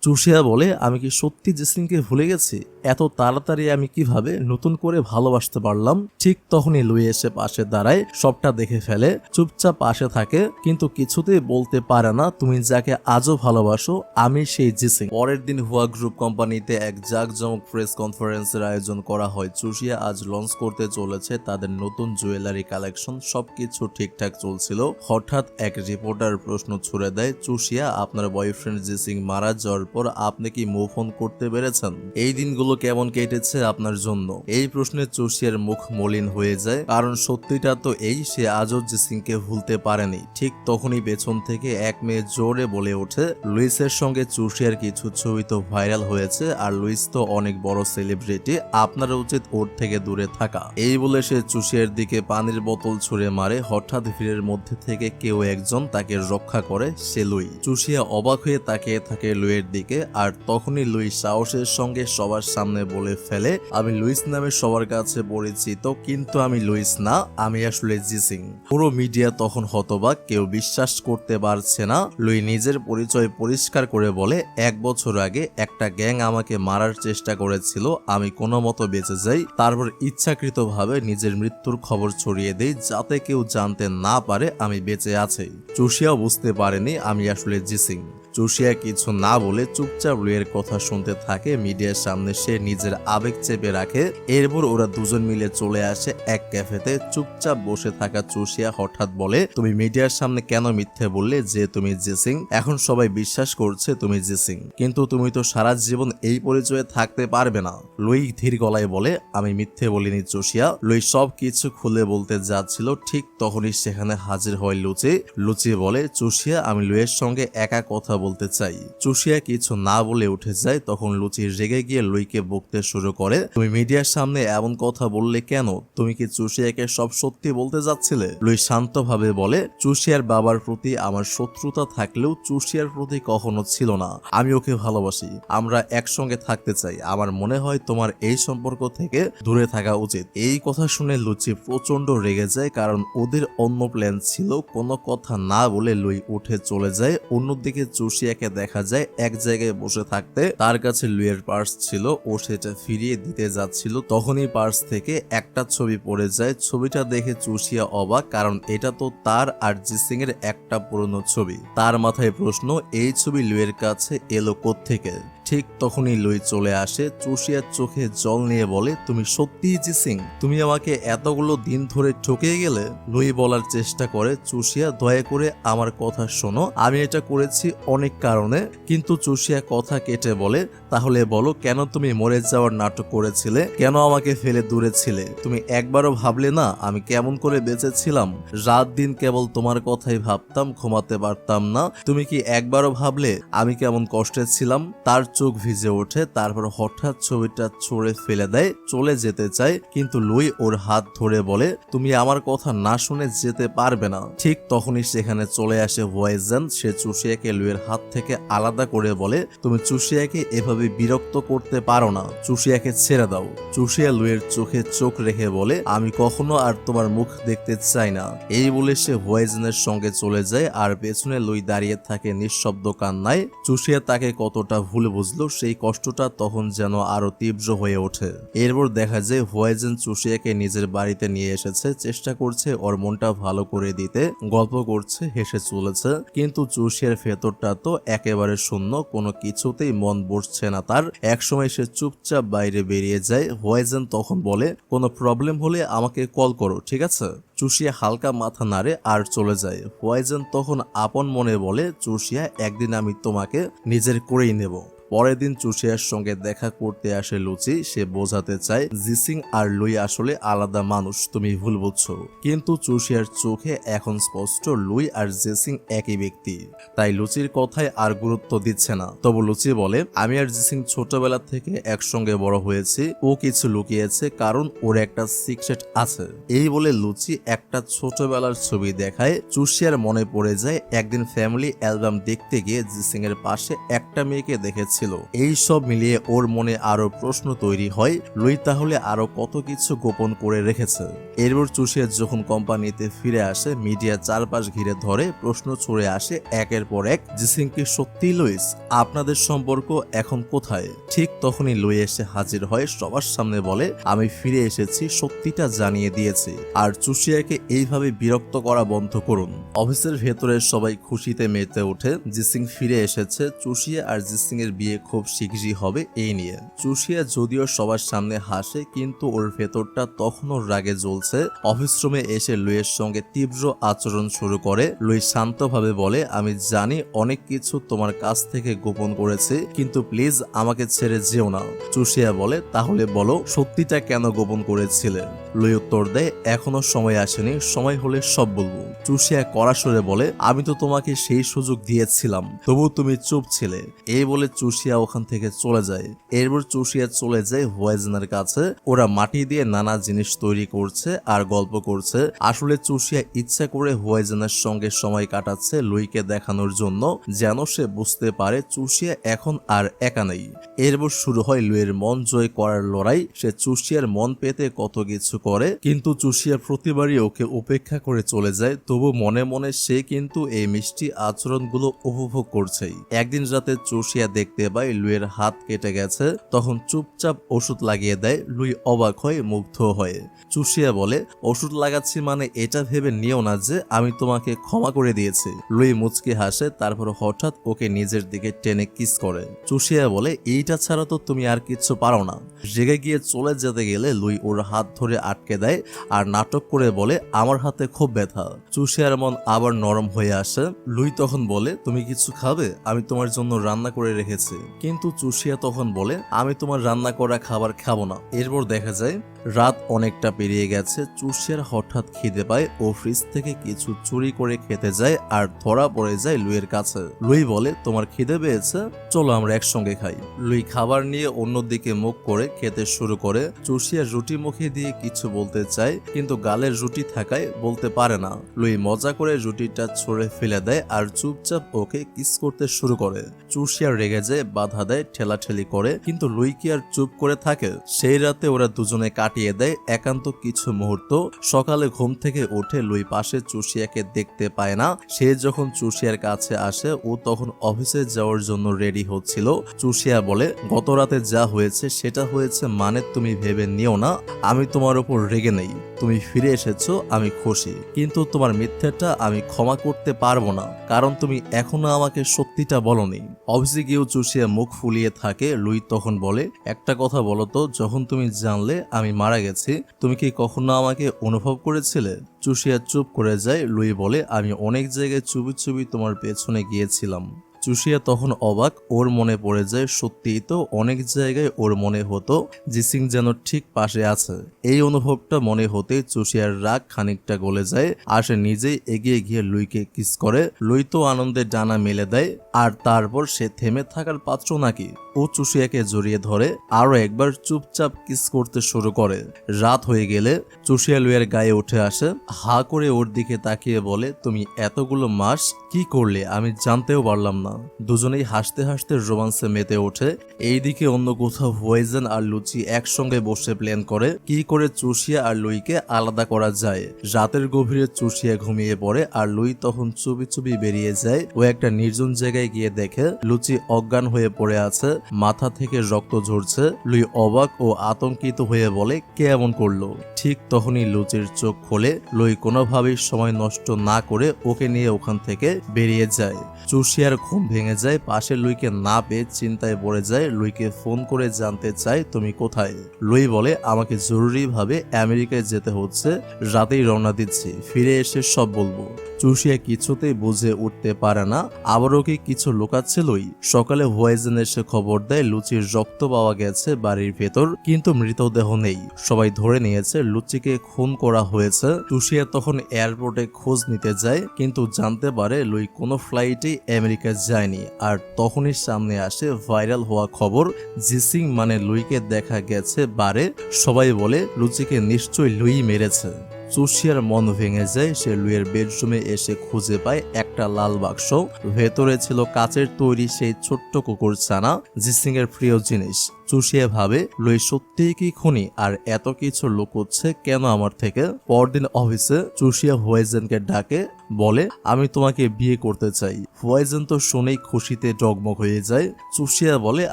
চুষিয়া বলে, আমি কি সত্যি জেসিংকে ভুলে গেছি? এত তাড়াতাড়ি আমি কিভাবে নতুন করে ভালোবাসতে পারলাম? ঠিক তখনই লুই এসে পাশে দাঁড়ায়, সবটা দেখে ফেলে। চুপচাপ পাশে থাকে, কিন্তু কিছুতেই বলতে পারে না তুমি যাকে আজও ভালোবাসো, আমি সেই জেসিং। পরের দিন হুয়া গ্রুপ কোম্পানিতে এক জাঁকজমক প্রেস কনফারেন্সের আয়োজন করা হয়। চুষিয়া আজ লঞ্চ করতে চলেছে তাদের নতুন জুয়েলারি কালেকশন। সবকিছু ঠিকঠাক চলছিল। হঠাৎ এক রিপোর্টার প্রশ্ন ছুড়ে দেয়, চুষিয়া, আপনার বয়ফ্রেন্ড জেসিং মারা যাওয়ার পর আপনি কি মুভ অন করতে পেরেছেন? এই দিনগুলো কেমন কেটেছে আপনার জন্য? এই প্রশ্নে চুষিয়ার মুখ মলিন হয়ে যায়, কারণ সত্যিটা তো এই, সে আজও জেসিংকে ভুলতে পারেনি। ঠিক তখনই পেছন থেকে এক মেয়ে জোরে বলে ওঠে, লুইসের সঙ্গে চুষিয়ার কিছু ছবি তো ভাইরাল হয়েছে, আর লুইস তো অনেক বড় সেলিব্রিটি, আপনার উচিত ওর থেকে দূরে থাকা। এই বলে সে চুষিয়ার দিকে পানির বোতল ছুঁড়ে মারে। হঠাৎ ভিড়ের মধ্যে থেকে কেউ একজন তাকে রক্ষা করে, সে লুই। চুষিয়া অবাক হয়ে তাকিয়ে থাকে লুইয়ের দিকে, আর তখনই লুই সাহসের সঙ্গে সবার সামনে বলে ফেলে, আমি লুইস নামে সবার কাছে পরিচিত, কিন্তু আমি লুইস না, আমি আসলে জিসিং। পুরো মিডিয়া তখন হতবাক, কেউ বিশ্বাস করতে পারছে না। লুই নিজের পরিচয় পরিষ্কার করে বলে, 1 বছর আগে একটা গ্যাং আমাকে মারার চেষ্টা করেছিল, আমি কোনো মতো বেঁচে যাই, তারপর ইচ্ছাকৃতভাবে নিজের মৃত্যুর খবর ছড়িয়ে দেই, যাতে কেউ জানতে না পারে আমি বেঁচে আছি। চুষিয়াও বুঝতে পারেনি আমি আসলে জিসিং। চুষিয়া কিছু না বলে চুপচাপ লুইয়ের কথা শুনতে থাকে। মিডিয়ার সামনে সে নিজের আবেগ চেপে রাখে। এরপর ওরা দুজন মিলে চলে আসে এক ক্যাফেতে। চুপচাপ বসে থাকা চুষিয়া হঠাৎ বলে, তুমি মিডিয়ার সামনে কেন মিথ্যে বললে যে তুমি জেসিং? এখন সবাই বিশ্বাস করছে তুমি জেসিং, কিন্তু তুমি তো সারা জীবন এই পরিচয়ে থাকতে পারবে না। লুই ধীর গলায় বলে, আমি মিথ্যে বলিনি চুষিয়া। লুই সব কিছু খুলে বলতে যাচ্ছিল, ঠিক তখনই সেখানে হাজির হয় লুচি। লুচি বলে, চুষিয়া, আমি লুইয়ের সঙ্গে একা কথা বলতে চাই। চুষিয়া কিছু না বলে উঠে যায়। তখন লুচি রেগে গিয়ে লুইকে বকতে শুরু করে, তুমি মিডিয়ার সামনে এমন কথা বললে কেন? তুমি কি চুষিয়াকে সব সত্যি বলতে যাচ্ছিলে? লুই শান্তভাবে বলে, চুষিয়ার বাবার প্রতি আমার শত্রুতা থাকলেও চুষিয়ার প্রতি কখনো ছিল না। আমি ওকে ভালোবাসি, আমরা একসঙ্গে থাকতে চাই। আমার মনে হয় তোমার এই সম্পর্ক থেকে দূরে থাকা উচিত। এই কথা শুনে লুচি প্রচন্ড রেগে যায়, কারণ ওদের অন্য প্ল্যান ছিল। কোনো কথা না বলে লুই উঠে চলে যায়। অন্যদিকে চুষিয়াকে দেখা যায় এক জায়গায় বসে থাকতে। তার কাছে লুইয়ের পার্স ছিল, ও সেটা ফিরিয়ে দিতে যাচ্ছিল। তখনই পার্স থেকে একটা ছবি পড়ে যায়। ছবিটা দেখে চুষিয়া অবাক, কারণ এটা তো তার আর জিসিং এর একটা পুরনো ছবি। তার মাথায় প্রশ্ন, এই ছবি লুইয়ের কাছে এলো কোত্থেকে? ঠিক তখনই লুই চলে আসে। চুষিয়ার চোখে জল নিয়ে বলে, তুমি সত্যিই জিসিং? তুমি আমাকে এতগুলো দিন ধরে ঠকিয়ে গেলে? লুই বলার চেষ্টা করে, চুষিয়া দয়া করে আমার কথা শোনো, আমি এটা করেছি অনেক কারণে। কিন্তু চুষিয়া কথা কেটে বলে, তাহলে বলো কেন তুমি মরে যাওয়ার নাটক করেছিলে? কেন আমাকে ফেলে দূরে ছিলে? তুমি একবারও ভাবলে না আমি কেমন করে বেঁচেছিলাম? রাত দিন কেবল তোমার কথাই ভাবতাম, ঘুমাতে পারতাম না। তুমি কি একবারও ভাবলে আমি কেমন কষ্টে ছিলাম? তার চোখ ভিজে ওঠে। তারপর হঠাৎ ছবিটা ছুঁড়ে ফেলে দেয়, চলে যেতে চায়। কিন্তু লুই ওর হাত ধরে বলে, তুমি আমার কথা না শুনে যেতে পারবে না। ঠিক তখনই সেখানে চলে আসে ওয়াইজেন। সে চুষিয়াকে লুইয়ের হাত থেকে আলাদা করে বলে, তুমি চুষিয়াকে এভাবে বিরক্ত করতে পারো না, চুষিয়াকে ছেড়ে দাও। চুষিয়া লুইয়ের চোখে চোখ রেখে বলে, আমি কখনো আর তোমার মুখ দেখতে চাই না। এই বলে সে ওয়াইজেনের সঙ্গে চলে যায়। আর পেছনে লুই দাঁড়িয়ে থাকে নিঃশব্দ কান্নায়। চুষিয়া তাকে কতটা ভুল বুঝলো সেই কষ্টটা তখন যেন আরো তীব্র হয়ে ওঠে। এরপর দেখা যায় ওয়াইজেন চুষিয়াকে নিজের বাড়িতে নিয়ে এসেছে, চেষ্টা করছে ওর মনটা ভালো করে দিতে, গল্প করছে, হেসে চলেছে। কিন্তু চুষিয়ার ভেতরটা তো একেবারে শূন্য, কোনো কিছুতেই মন বসছে না তার। একসময় সে চুপচাপ বাইরে বেরিয়ে যায়। ওয়াইজেন তখন বলে, কোনো প্রবলেম হলে আমাকে কল করো, ঠিক আছে? চুষিয়া হালকা মাথা নাড়ে আর চলে যায়। ওয়াইজেন তখন আপন মনে বলে, চুষিয়া একদিন আমি তোমাকে নিজের করেই নেব। পরের দিন চুষিয়ার সঙ্গে দেখা করতে আসে লুচি। সে বোঝাতে চায় জিসিং আর লুই আসলে আলাদা মানুষ, তুমি ভুল বুঝছো। কিন্তু চুষিয়ার চোখে এখন স্পষ্ট লুই আর জিসিং একই ব্যক্তি। তাই লুচির কথায় আর গুরুত্ব দিচ্ছে না। তবু লুচি বলে, আমি আর জিসিং ছোটবেলা থেকে একসঙ্গে বড় হয়েছি। ও কিছু লুকিয়েছে, কারণ ওর একটা সিক্রেট আছে। এই বলে লুচি একটা ছোটবেলার ছবি দেখায়। চুষিয়ার মনে পড়ে যায় একদিন ফ্যামিলি অ্যালবাম দেখতে গিয়ে জিসিং এর পাশে একটা মেয়েকে দেখেছে। এই সব মিলিয়ে ওর মনে আরো প্রশ্ন তৈরি হয়, লুই তাহলে আরো কত কিছু গোপন করে রেখেছে। এরপর চুষিয়া যখন কোম্পানিতে ফিরে আসে, মিডিয়া চারপাশ ঘিরে ধরে, প্রশ্ন ছুড়ে আসে একের পর এক, জিসিং কি সত্যি লুইস? আপনাদের সম্পর্ক এখন কোথায়? ঠিক তখনই লুই এসে হাজির হয়, সবার সামনে বলে, আমি ফিরে এসেছি, সত্যিটা জানিয়ে দিয়েছি। আর চুষিয়াকে এইভাবে বিরক্ত করা বন্ধ করুন। অফিসের ভেতরে সবাই খুশিতে মেতে ওঠে। জিসিং ফিরে এসেছে। চুষিয়া আর জিসিং এর বিয়ে খুব শীঘ্রই হবে এই নিয়ে। চুষিয়া যদিও সবার সামনে হাসে, কিন্তু ওর ভেতরটা তখনও রাগে জ্বলছে। অফিস রুমে এসে লুইয়ের সঙ্গে তীব্র আচরণ শুরু করে। লুই শান্তভাবে বলে, আমি জানি অনেক কিছু তোমার কাছ থেকে গোপন করেছি, কিন্তু প্লিজ আমাকে ছেড়ে যেও না। চুষিয়া বলে, তাহলে বলো সত্যিটা কেন গোপন করেছিলে? লুই উত্তর দেয়, এখনো সময় আসেনি, সময় হলে সব বলবো। চুষিয়া কড়া সুরে বলে, আমি তো তোমাকে সেই সুযোগ দিয়েছিলাম, তবু তুমি চুপ ছিলে। এই বলে চুষিয়া ওখান থেকে চলে যায়। এরপর চুষিয়া চলে যায় ওয়াইজেনের কাছে। ওরা মাটি দিয়ে নানা জিনিস তৈরি করছে আর গল্প করছে। আসলে চুষিয়া ইচ্ছা করে ওয়াইজেনের সঙ্গে সময় কাটাচ্ছে লুইকে দেখানোর জন্য, যেন সে বুঝতে পারে চুষিয়া এখন আর একা নেই। এরপর শুরু হয় লুইয়ের মন জয় করার লড়াই। সে চুষিয়ার মন পেতে কত কিছু করে, কিন্তু চুষিয়া প্রতিবারই ওকে উপেক্ষা করে চলে যায়। তবু মনে মনে সে কিন্তু এই মিষ্টি আচরণগুলো উপভোগ করছেই। একদিন রাতে চুষিয়া দেখতে পায় লুইয়ের হাত কেটে গেছে। তখন চুপচাপ ওষুধ লাগিয়ে দেয়। লুই অবাক হয়, মুগ্ধ হয়ে। চুষিয়া বলে, ওষুধ লাগাচ্ছি মানে এটা ভেবে নিও না যে আমি তোমাকে ক্ষমা করে দিয়েছি। লুই মুচকি হাসে, তারপর হঠাৎ ওকে নিজের দিকে টেনে কিস করে। চুষিয়া বলে, এইটা ছাড়া তো তুমি আর কিচ্ছু পারো না। রেগে গিয়ে চলে যেতে গেলে লুই ওর হাত ধরে আটকে দেয় আর নাটক করে বলে, আমার হাতে খুব ব্যথা। চুষিয়ার মন আবার নরম হয়ে আসে। লুই তখন বলে, তুমি কিছু খাবে? আমি তোমার জন্য রান্না করে রেখেছি। কিন্তু চুষিয়া তখন বলে আমি তোমার রান্না করা খাবার খাবো না। এরপর দেখা যায় রাত অনেকটা পেরিয়ে গেছে। চুষিয়ার হঠাৎ খিদে পায় ও ফ্রিজ থেকে কিছু চুরি করে খেতে যায় আর ধরা পড়ে যায় লুইয়ের কাছে। লুই বলে তোমার খিদে পেয়েছে, চলো আমরা একসঙ্গে খাই। লুই খাবার নিয়ে অন্যদিকে মুখ করে খেতে শুরু করে। চুষিয়া রুটি মুখে দিয়ে কিছু বলতে চায় কিন্তু গালের রুটি থাকায় বলতে পারে না। লুই মজা করে রুটিটা ছুঁড়ে ফেলে দেয় আর চুপচাপ ওকে কিস করতে শুরু করে। চুষিয়া রেগে যায়, বাধা দেয়, ঠেলাঠেলি করে, কিন্তু লুই কি আর চুপ করে থাকে? সেই রাতে ওরা দুজনে কাটিয়ে দেয় একান্ত কিছু মুহূর্ত। সকালে ঘুম থেকে উঠে লুই পাশে চুষিয়াকে দেখতে পায় না। সে যখন চুষিয়ার কাছে আসে ও তখন অফিসে যাওয়ার জন্য রেডি হচ্ছিল। চুষিয়া বলে গত রাতে যা হয়েছে সেটা হয়েছে, মানে তুমি ভেবে নিও না আমি তোমার উপর রেগে নেই। তুমি ফিরে এসেছো, আমি খুশি, কিন্তু তোমার মিথ্যাটা আমি ক্ষমা করতে পারবো না, কারণ তুমি এখনো আমাকে সত্যিটা বলনি। অফিসে গিয়েও চুষিয়া মুখ ফুলিয়ে থাকে। লুই তখন বলে একটা কথা বলো তো, যখন তুমি জানলে আমি মারা গেছি তুমি কি কখনো আমাকে অনুভব করেছিলে? চুষিয়া চুপ করে যায়। লুই বলে আমি অনেক জায়গায় চুপি চুপি তোমার পেছনে গিয়েছিলাম। চুষিয়া তখন অবাক, ওর মনে পড়ে যায় সত্যিই তো অনেক জায়গায় ওর মনে হতো জিসিং যেন ঠিক পাশে আছে। এই অনুভবটা মনে হতে চুষিয়ার রাগ খানিকটা গলে যায় আর সে নিজেই এগিয়ে গিয়ে লুইকে কিস করে। লুই তো আনন্দে ডানা মেলে দেয়। আর তারপর সে থেমে থাকার পাত্র নাকি, ও চুষিয়াকে জড়িয়ে ধরে আরো একবার চুপচাপ কিস করতে শুরু করে। রাত হয়ে গেলে চুষিয়া লুইয়ের গায়ে উঠে আসে, হা করে ওর দিকে তাকিয়ে বলে তুমি এতগুলো মাস কি করলে আমি জানতেও পারলাম না। দুজনেই হাসতে হাসতে রোমান্সে মেতে ওঠে। এইদিকে অন্য কোথাও হুয়াইজেন আর লুচি একসঙ্গে বসে প্ল্যান করে কি করে চুষিয়া আর লুইকে আলাদা করা যায়। রাতের গভীরে চুষিয়া ঘুমিয়ে পড়ে আর লুই তখন চুপি চুপি বেরিয়ে যায়। ও একটা নির্জন জায়গায় গিয়ে দেখে লুচি অজ্ঞান হয়ে পড়ে আছে, মাথা থেকে রক্ত ঝরছে। লুই অবাক ও আতঙ্কিত হয়ে বলে কে এমন করলো? ঠিক তখনই লুচির চোখ খোলে। লুই কোনোভাবেই সময় নষ্ট না করে ওকে নিয়ে ওখান থেকে বেরিয়ে যায়। চুষিয়ার ঘুম ভেঙে যায়। পাশে লুইকে না পেয়ে চিন্তায় পড়ে যায়। লুইকে ফোন করে জানতে চায় তুমি কোথায়। লুই বলে আমাকে জরুরিভাবে আমেরিকায় যেতে হচ্ছে, রাতেই রওনা দিচ্ছি, ফিরে এসে সব বলবো। চুষিয়া কিছুতেই বুঝে উঠতে পারে না আবারও কি কিছু লুকাচ্ছে লুই। সকালে হুয়াইজেন এসে খবর দেয় লুচির রক্ত পাওয়া গেছে বাড়ির ভেতর, কিন্তু মৃতদেহ নেই। সবাই ধরে নিয়েছে লুচিকে খুন করা হয়েছে। চুষিয়া তখন এয়ারপোর্টে খোঁজ নিতে যায় কিন্তু জানতে পারে লুই কোনো ফ্লাইটে আমেরিকা যায়নি। আর তখনই সামনে আসে ভাইরাল হওয়া খবর, জিসিং মানে লুইকে দেখা গেছে বারে। সবাই বলে লুচিকে নিশ্চয়ই লুই মেরেছে। চুষিয়ার মন ভেঙে যায়। সে লুইয়ের বেডরুমে এসে খুঁজে পায় একটা লাল বাক্স। ভেতরে ছিল কাচের তৈরি সেই ছোট্ট কুকুর ছানা, জিসিং এর প্রিয় জিনিস। চুষিয়া ভাবে লুই সত্যিই কি খুনি, আর এত কিছু লুকোচ্ছে কেন আমার থেকে। পরদিন অফিসে চুষিয়া হুয়াইজেনকে ডাকে, বলে আমি তোমাকে বিয়ে করতে চাই। হুয়াইজেন তো শুনেই খুশিতে ডগমগ হয়ে যায়। চুষিয়া বলে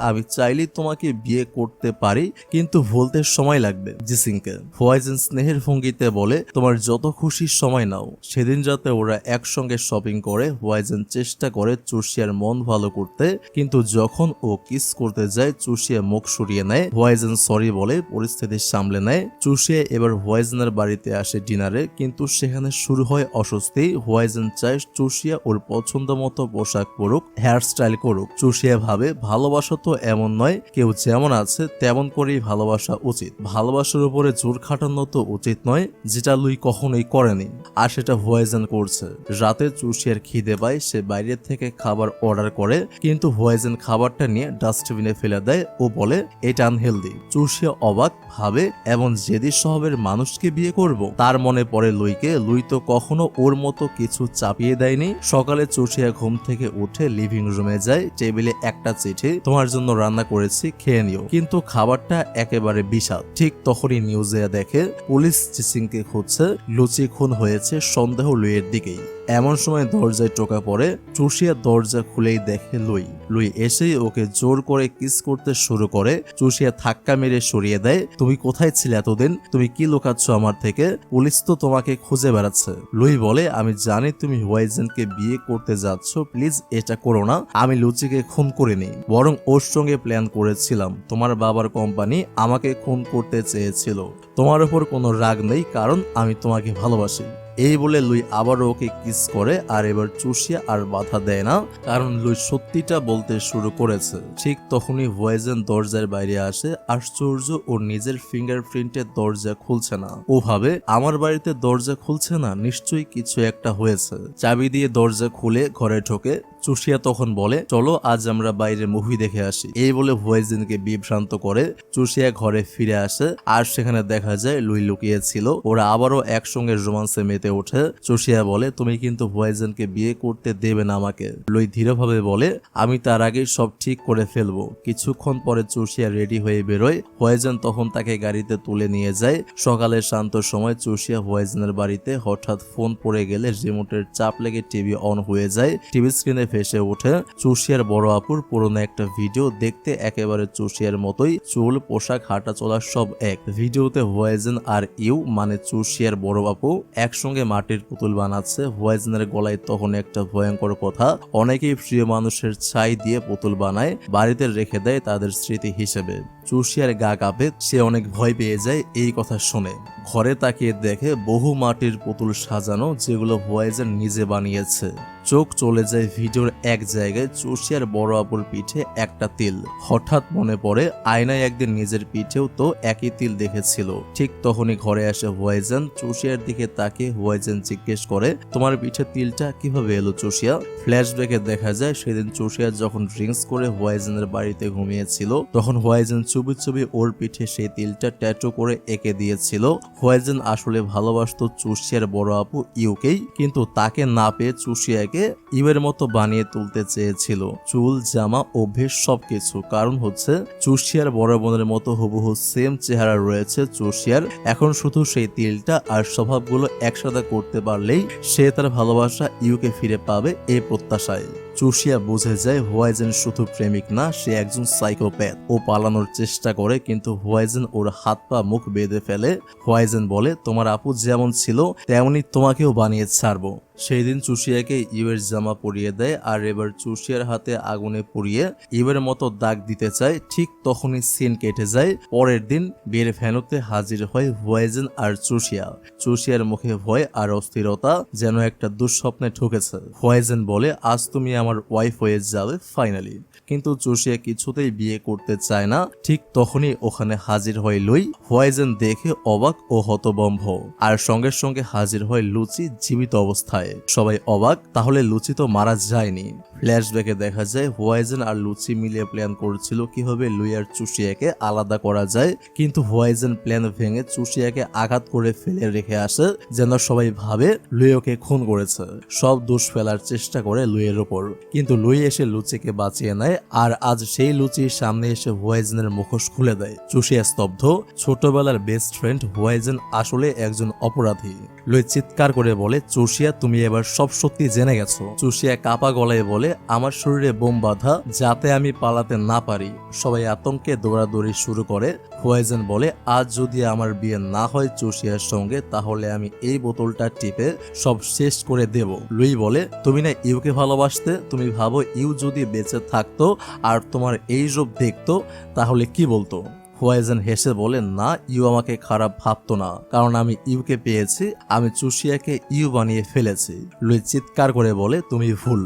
আমি চাইলেই তোমাকে বিয়ে করতে পারি, কিন্তু ভুলতে সময় লাগবে জিসিংকে। হুয়াইজেন স্নেহের ভঙ্গিতে বলে তোমার যত খুশি সময় নাও। সেদিন রাতে ওরা একসঙ্গে শপিং করে। হুয়াইজেন চেষ্টা করে চুষিয়ার মন ভালো করতে, কিন্তু যখন ও কিস করতে যায় চুষিয়া মুখ সরিয়ে নেয়। হুয়াইজেন সরি বলে পরিস্থিতি সামলে নেয়। চুষিয়া এবার হুয়াইজেনের বাড়িতে আসে ডিনারে, কিন্তু সেখানে শুরু হয় অস্বস্তি। হুয়াইজেন চায় চুষিয়া ওর পছন্দ মতো পোশাক পরুক, হেয়ার স্টাইল করুক। চুষিয়া ভাবে ভালোবাসা তো এমন নয়, কেউ যেমন আছে তেমন করেই ভালোবাসা উচিত। ভালোবাসার উপরে জোর খাটানো তো উচিত নয়, যেটা লুই কখনোই করেনি, আর সেটা হুয়াইজেন করছে। রাতে চুষিয়ার খিদে পায়। সে বাইরে থেকে খাবার অর্ডার করে, কিন্তু হুয়াইজেন খাবারটা নিয়ে ডাস্টবিনে ফেলে দেয় ও বলে এটা আনহেলদি। চুষিয়া অবাক, ভাবে এমন জেদি স্বভাবের মানুষকে বিয়ে করব। তার মনে পড়ে লুইকে। লুই তো কখনো ওর মতো কিছু চাপিয়ে দেয়নি। সকালে চুষিয়া ঘুম থেকে উঠে লিভিং রুমে যায়। টেবিলে একটা চিঠি, তোমার জন্য রান্না করেছি, খেয়ে নিও। কিন্তু খাবারটা একেবারে বিষাদ। ঠিক তখনই নিউজে দেখে পুলিশ জিসিংকে খুঁজছে। লুচি খুন হয়েছে, সন্দেহ লুইয়ের দিকেই। এমন সময় দরজায় টোকা পড়ে। চুষিয়া দরজা খুলেই দেখে লুই। লুই এসেই ওকে জোর করে কিস করতে শুরু করে। চুষিয়া ধাক্কা মেরে সরিয়ে দেয়। তুমি কোথায় ছিলে এতদিন? তুমি কি লুকাচ্ছ আমার থেকে? পুলিশ তো তোমাকে খুঁজে বেড়াচ্ছে। লুই বলে আমি জানি তুমি হুয়াইজেনকে বিয়ে করতে যাচ্ছ, প্লিজ এটা করো না। আমি লুচিকে খুন করিনি, বরং ওর সঙ্গে প্ল্যান করেছিলাম। তোমার বাবার কোম্পানি আমাকে খুন করতে চেয়েছিল। তোমার উপর কোনো রাগ নেই, কারণ আমি তোমাকে ভালোবাসি। এই বলে লুই আবারও ওকে কিস করে, আর এবার চুষিয়া আর বাধা দেয় না, কারণ লুই সত্যিটা বলতে শুরু করেছে। ঠিক তখনই ভয়েজেন দরজার বাইরে আসে। আশ্চর্য, ওর নিজের ফিঙ্গারপ্রিন্টের দরজা খুলছে না। ও ভাবে আমার বাড়িতে দরজা খুলছে না, নিশ্চয়ই কিছু একটা হয়েছে। চাবি দিয়ে দরজা খুলে ঘরে ঢোকে। চুষিয়া তখন বলে, চলো আজ আমরা বাইরে মুভি দেখে আসি। এই বলে ভয়েজেনকে বিভ্রান্ত করে চুষিয়া ঘরে ফিরে আসে, আর সেখানে দেখা যায় লুই লুকিয়ে ছিল। ওরা আবারও একসঙ্গে রোমান্সে মেতে ওঠে। চুষিয়া বলে, তুমি কিন্তু ভয়েজেনকে বিয়ে করতে দেবে না আমাকে। লুই ধীরভাবে বলে, আমি তার আগেই সব ঠিক করে ফেলবো। কিছুক্ষণ পরে চুষিয়া রেডি হয়ে বেরোয়। ভয়েজেন তখন তাকে গাড়িতে তুলে নিয়ে যায়। সকালের শান্ত সময় চুষিয়া ভয়েজেনের বাড়িতে হঠাৎ ফোন পড়ে গেলে রিমোটের চাপ লেগে টিভি অন হয়ে যায়। টিভি স্ক্রিনে ভেসে ওঠে চুষিয়ার বড় আপুর পুরনো একটা ভিডিও। দেখতে একেবারে চুষিয়ার মতোই, চুল, পোশাক, হাঁটা চলা সব এক। ভিডিওতে ভয়েজেন আর ইউ মানে চুষিয়ার বড় আপু একসঙ্গে মাটির পুতুল বানাচ্ছে। ভয়েজেনের গলায় তখন একটা ভয়ঙ্কর কথা, অনেকেই প্রিয় মানুষের ছাই দিয়ে পুতুল বানায়, বাড়িতে রেখে দেয় তাদের স্মৃতি হিসেবে। চুষিয়ার গা কাঁপে, সে অনেক ভয় পেয়ে যায় এই কথা শুনে। ঘরে তাকিয়ে দেখে বহু মাটির পুতুল সাজানো, যেগুলো ভয়েজেন নিজে বানিয়েছে। চোখ চলে যায় ভিডিওর এক জায়গায়, চুষিয়ার বড় আপুর পিঠে একটা তিল। হঠাৎ মনে পড়ে আয়নায় একদিন নিজের পিঠেও তো একই তিল দেখেছিল। ঠিক তখনই ঘরে আসে ভয়েজেন। চুষিয়ার দিকে তাকিয়ে ভয়েজেন জিজ্ঞেস করে, তোমার পিঠে তিলটা কিভাবে এলো চুষিয়া? ফ্ল্যাশব্যাকে দেখা যায় সেদিন চুষিয়া যখন ড্রিঙ্কস করে ভয়েজেনের বাড়িতে ঘুমিয়েছিল, তখন ভয়েজেন চুপি চুপি ওর পিঠে সেই তিলটা ট্যাটু করে এঁকে দিয়েছিল। ভয়েজেন আসলে ভালোবাসতো চুষিয়ার বড় আপু ইউকেই, কিন্তু তাকে না পেয়ে চুষিয়াকে ইউয়ের মতো বানিয়ে তুলতে চেয়েছিল, চুল, জামা, অভ্যেস সবকিছু। কারণ হচ্ছে চুষিয়ার বড় বোনের মতো হুবহু সেম চেহারা রয়েছে চুষিয়ার। এখন শুধু সেই তিলটা আর স্বভাবগুলো একসাথে করতে পারলেই সে তার ভালোবাসা ইউকে ফিরে পাবে, এই প্রত্যাশায়। চুষিয়া বুঝে যায় ভয়েজেন শুধু প্রেমিক না, সে একজন সাইকোপ্যাথ। ও পালানোর চেষ্টা করে, কিন্তু ভয়েজেন ওর হাত পা মুখ বেঁধে ফেলে। ভয়েজেন বলে, তোমার আপু যেমন ছিল তেমনি তোমাকেও বানিয়ে ছাড়বো। সেই দিন চুষিয়াকে ইউয়ের জামা পরিয়ে দেয়, আর এবার চুষিয়ার হাতে আগুনে পুড়িয়ে ইউয়ের মতো দাগ দিতে চায়। ঠিক তখনই সিন কেটে যায়। পরের দিন বিয়ের ভ্যানুতে হাজির হয় ভয়েজেন আর চুষিয়া। চুষিয়ার মুখে ভয় আর অস্থিরতা, যেন একটা দুঃস্বপ্নে ঢুকেছে। ভয়েজেন বলে, আজ তুমি আমার ওয়াইফ হয়ে যাবে ফাইনালি। কিন্তু চুষিয়া কিছুতেই বিয়ে করতে চায় না। ঠিক তখনই ওখানে হাজির হয় লুই। ভয়েজেন দেখে অবাক ও হতবম্ব, আর সঙ্গে সঙ্গে হাজির হয় লুচি জীবিত অবস্থায়। সবাই অবাক, তাহলে লুচি তো মারা যায়নি। ফ্ল্যাশব্যাকে দেখা যায় ভয়েজেন আর লুচি মিলিয়ে প্ল্যান করছিল কিভাবে লুই আর চুষিয়াকে আলাদা করা যায়, কিন্তু ভয়েজেন প্ল্যান ভেঙে চুষিয়াকে আঘাত করে ফেলে রেখে আসে, যেন সবাই ভাবে লুই ওকে খুন করেছে। সব দোষ ফেলার চেষ্টা করে লুইয়ের ওপর, কিন্তু লুই এসে লুচিকে বাঁচিয়ে নেয়। আর আজ সেই লুচির সামনে এসে ভয়েজেনের মুখোশ খুলে দেয়। চুষিয়া স্তব্ধ। ছোটবেলার বেস্ট ফ্রেন্ড ভয়েজেন আসলে একজন অপরাধী। লুই চিৎকার করে বলে, চুষিয়া তুমি এবার সব সত্যি জেনে গেছো। চুষিয়া কাপা গলায় বলে, আমার শরীরে বোম বাঁধা, যাতে আমি পালাতে না পারি। সবাই আতঙ্কে দৌড়াদৌড়ি শুরু করে। ভয়েজেন বলে, আজ যদি আমার বিয়ে না হয় চুষিয়ার সঙ্গে, তাহলে আমি এই বোতলটা টিপে সব শেষ করে দেব। লুই বলে, তুমি না ইউকে ভালোবাসতে, তুমি ভাবো ইউ যদি বেঁচে থাকতো আর তোমার এই রূপ দেখতো তাহলে কি বলতো? ভয়েজেন হেসে বলে, না, ইউ আমাকে খারাপ ভাবতো না, কারণ আমি ইউকে পেয়েছি, আমি চুষিয়াকে ইউ বানিয়ে ফেলেছি। লুই চিৎকার করে বলে, তুমি ভুল,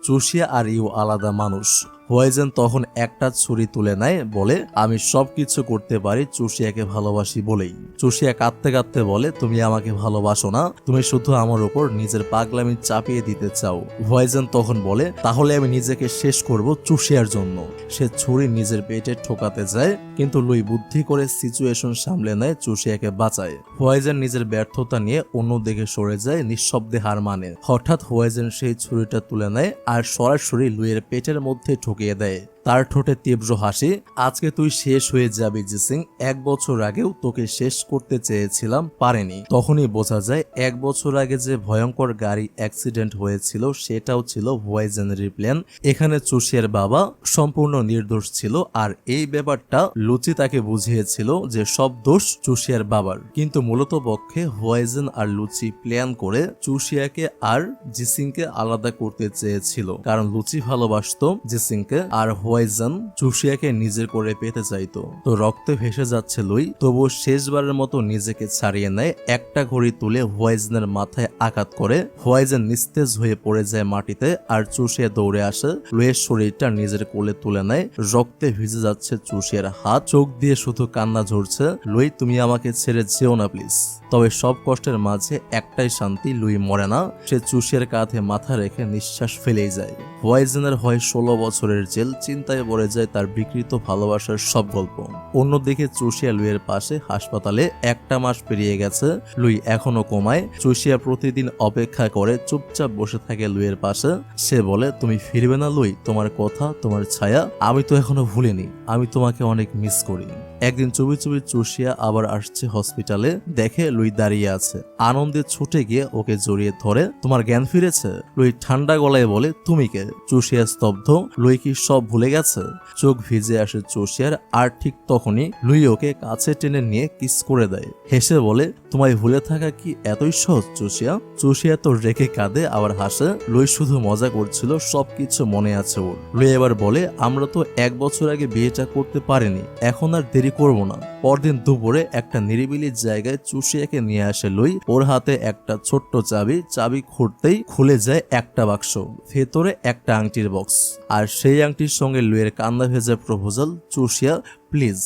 চুষিয়া আর ইউ আলাদা মানুষ। ভয়েজেন তখন একটা ছুরি তুলে নেয়, বলে, আমি সবকিছু করতে পারি চুষিয়াকে ভালোবাসি বলেই। চুষিয়া কাঁদতে কাঁদতে বলে, তুমি আমাকে ভালোবাসো না, তুমি শুধু আমার উপর নিজের পাগলামি চাপিয়ে দিতে চাও। ভয়েজেন তখন বলে, তাহলে আমি নিজেকে শেষ করব চুষিয়ার জন্য। সে ছুরি নিজের পেটে ঠোকাতে যায়, কিন্তু লুই বুদ্ধি করে সিচুয়েশন সামলে নেয়, চুষিয়াকে বাঁচায়। ভয়েজেন নিজের ব্যর্থতা নিয়ে অন্যদিকে সরে যায়, নিঃশব্দে হার মানে। হঠাৎ ভয়েজেন সেই ছুরিটা তুলে নেয় আর সরাসরি লুইয়ের পেটের মধ্যে ঢুকিয়ে দেয়। তার ঠোঁটে তীব্র হাসি। আজকে তুই শেষ হয়ে যাবি জিসিং, 1 বছর আগেও তোকে শেষ করতে চেয়েছিলাম, পারেনি। তখনই বোঝা যায় 1 বছর আগে যে ভয়ঙ্কর গাড়ি অ্যাক্সিডেন্ট হয়েছিল সেটাও ছিল ভয়েজেনের প্ল্যান। এখানে চুষিয়ার বাবা সম্পূর্ণ নির্দোষ ছিল, আর এই ব্যাপারটা লুচি তাকে বুঝিয়েছিল যে সব দোষ চুষিয়ার বাবার। কিন্তু মূলত পক্ষে ভয়েজেন আর লুচি প্ল্যান করে চুষিয়াকে আর জিসিংকে আলাদা করতে চেয়েছিল, কারণ লুচি ভালোবাসতো জিসিংকে, আর হুয়াইজান চুষিয়াকে নিজের করে পেতে চাইতো। তো রক্তে ভেসে যাচ্ছে লুই, তবুও শেষবারের মতো নিজেকে ছাড়িয়ে নেয়। একটা ঘড়ি তুলে হুয়াইজানের মাথায় আঘাত করে হুয়াইজান নিস্তেজ হয়ে পড়ে যায় মাটিতে, আর চুষিয়া দৌড়ে আসে লুইয়ের শরীরটা নিজের কোলে তুলে নেয়। রক্তে ভিজে যাচ্ছে চুষিয়ার হাত, চোখ দিয়ে শুধু কান্না ঝরছে। লুই, তুমি আমাকে ছেড়ে যেও না প্লিজ। তবে সব কষ্টের মাঝে একটাই শান্তি, লুই মরে না। সে চুষিয়ার কাঁধে মাথা রেখে নিঃশ্বাস ফেলেই যায়। হুয়াইজানের হয় 16 বছরের জেল, চিন্তায় পড়ে যায় তার বিকৃত ভালোবাসার সব গল্প। অন্যদিকে চুষিয়া লুইয়ের পাশে হাসপাতালে। একটা মাস পেরিয়ে গেছে, লুই এখনো কোমায়। চুষিয়া প্রতিদিন অপেক্ষা করে চুপচাপ বসে থাকে লুইয়ের পাশে। সে বলে, তুমি ফিরবে না লুই? তোমার কথা, তোমার ছায়া আমি তো এখনো ভুলিনি। আমি তোমাকে অনেক মিস করি। একদিন চুপি চুপি চুষিয়া আবার আসছে হসপিটালে, দেখে লুই দাঁড়িয়ে আছে। আনন্দে ছুটে গিয়ে ওকে জড়িয়ে ধরে, তোমার জ্ঞান ফিরেছে? লুই ঠান্ডা গলায় বলে, তুমি কে? চুষিয়া স্তব্ধ। লুই কি সব ভুলে গেছে? চোখ ভিজে আসে চুষিয়ার, আর ঠিক তখনই লুই ওকে কাছে টেনে নিয়ে কিস করে দেয়। হেসে বলে, তোমায় ভুলে থাকা কি এতই সহজ চুষিয়া? চুষিয়া তো রেখে কাঁদে আবার হাসে। লুই শুধু মজা করছিল, সবকিছু মনে আছে ওর। লুই এবার বলে, আমরা তো 1 বছর আগে বিয়েটা করতে পারিনি, এখন আর দেরি করব না। পরদিন দুপুরে একটা নিরিবিলি জায়গায় চুষিয়াকে নিয়ে আসে লুই। ওর হাতে একটা ছোট্ট চাবি। চাবি খুঁড়তেই খুলে যায় একটা বাক্স, ভেতরে একটা আংটির বক্স, আর সেই আংটির সঙ্গে লুইয়ের কান্না ভেজা প্রপোজাল। চুষিয়া, প্লিজ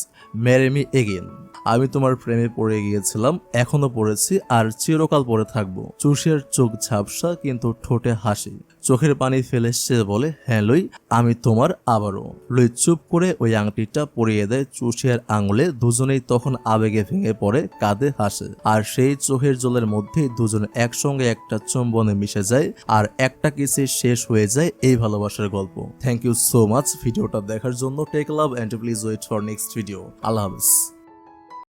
ম্যারি মি এগেইন। আমি তোমার প্রেমে পড়ে গিয়েছিলাম, এখনো পড়েছি, আর চিরকাল পড়ে থাকবো। চুষিয়ার চোখ ঝাপসা, কিন্তু ঠোঁটে হাসি। চোখের পানি ফেলে সে বলে, হ্যাঁ লুই, আমি তোমার আবারও। লুই চুপ করে ওই আংটিটা পরিয়ে দেয় চুষিয়ার আঙুলে। দুজনেই তখন আবেগে ভেঙে পড়ে, কাঁদে, হাসে। আর সেই চোখের জলের মধ্যেই দুজন একসঙ্গে একটা চুম্বনে মিশে যায়, আর একটা কিসে শেষ হয়ে যায় এই ভালোবাসার গল্প। থ্যাংক ইউ সো মাচ ভিডিওটা দেখার জন্য। Take love and please wait for next video. আল্লাহ হাফেজ।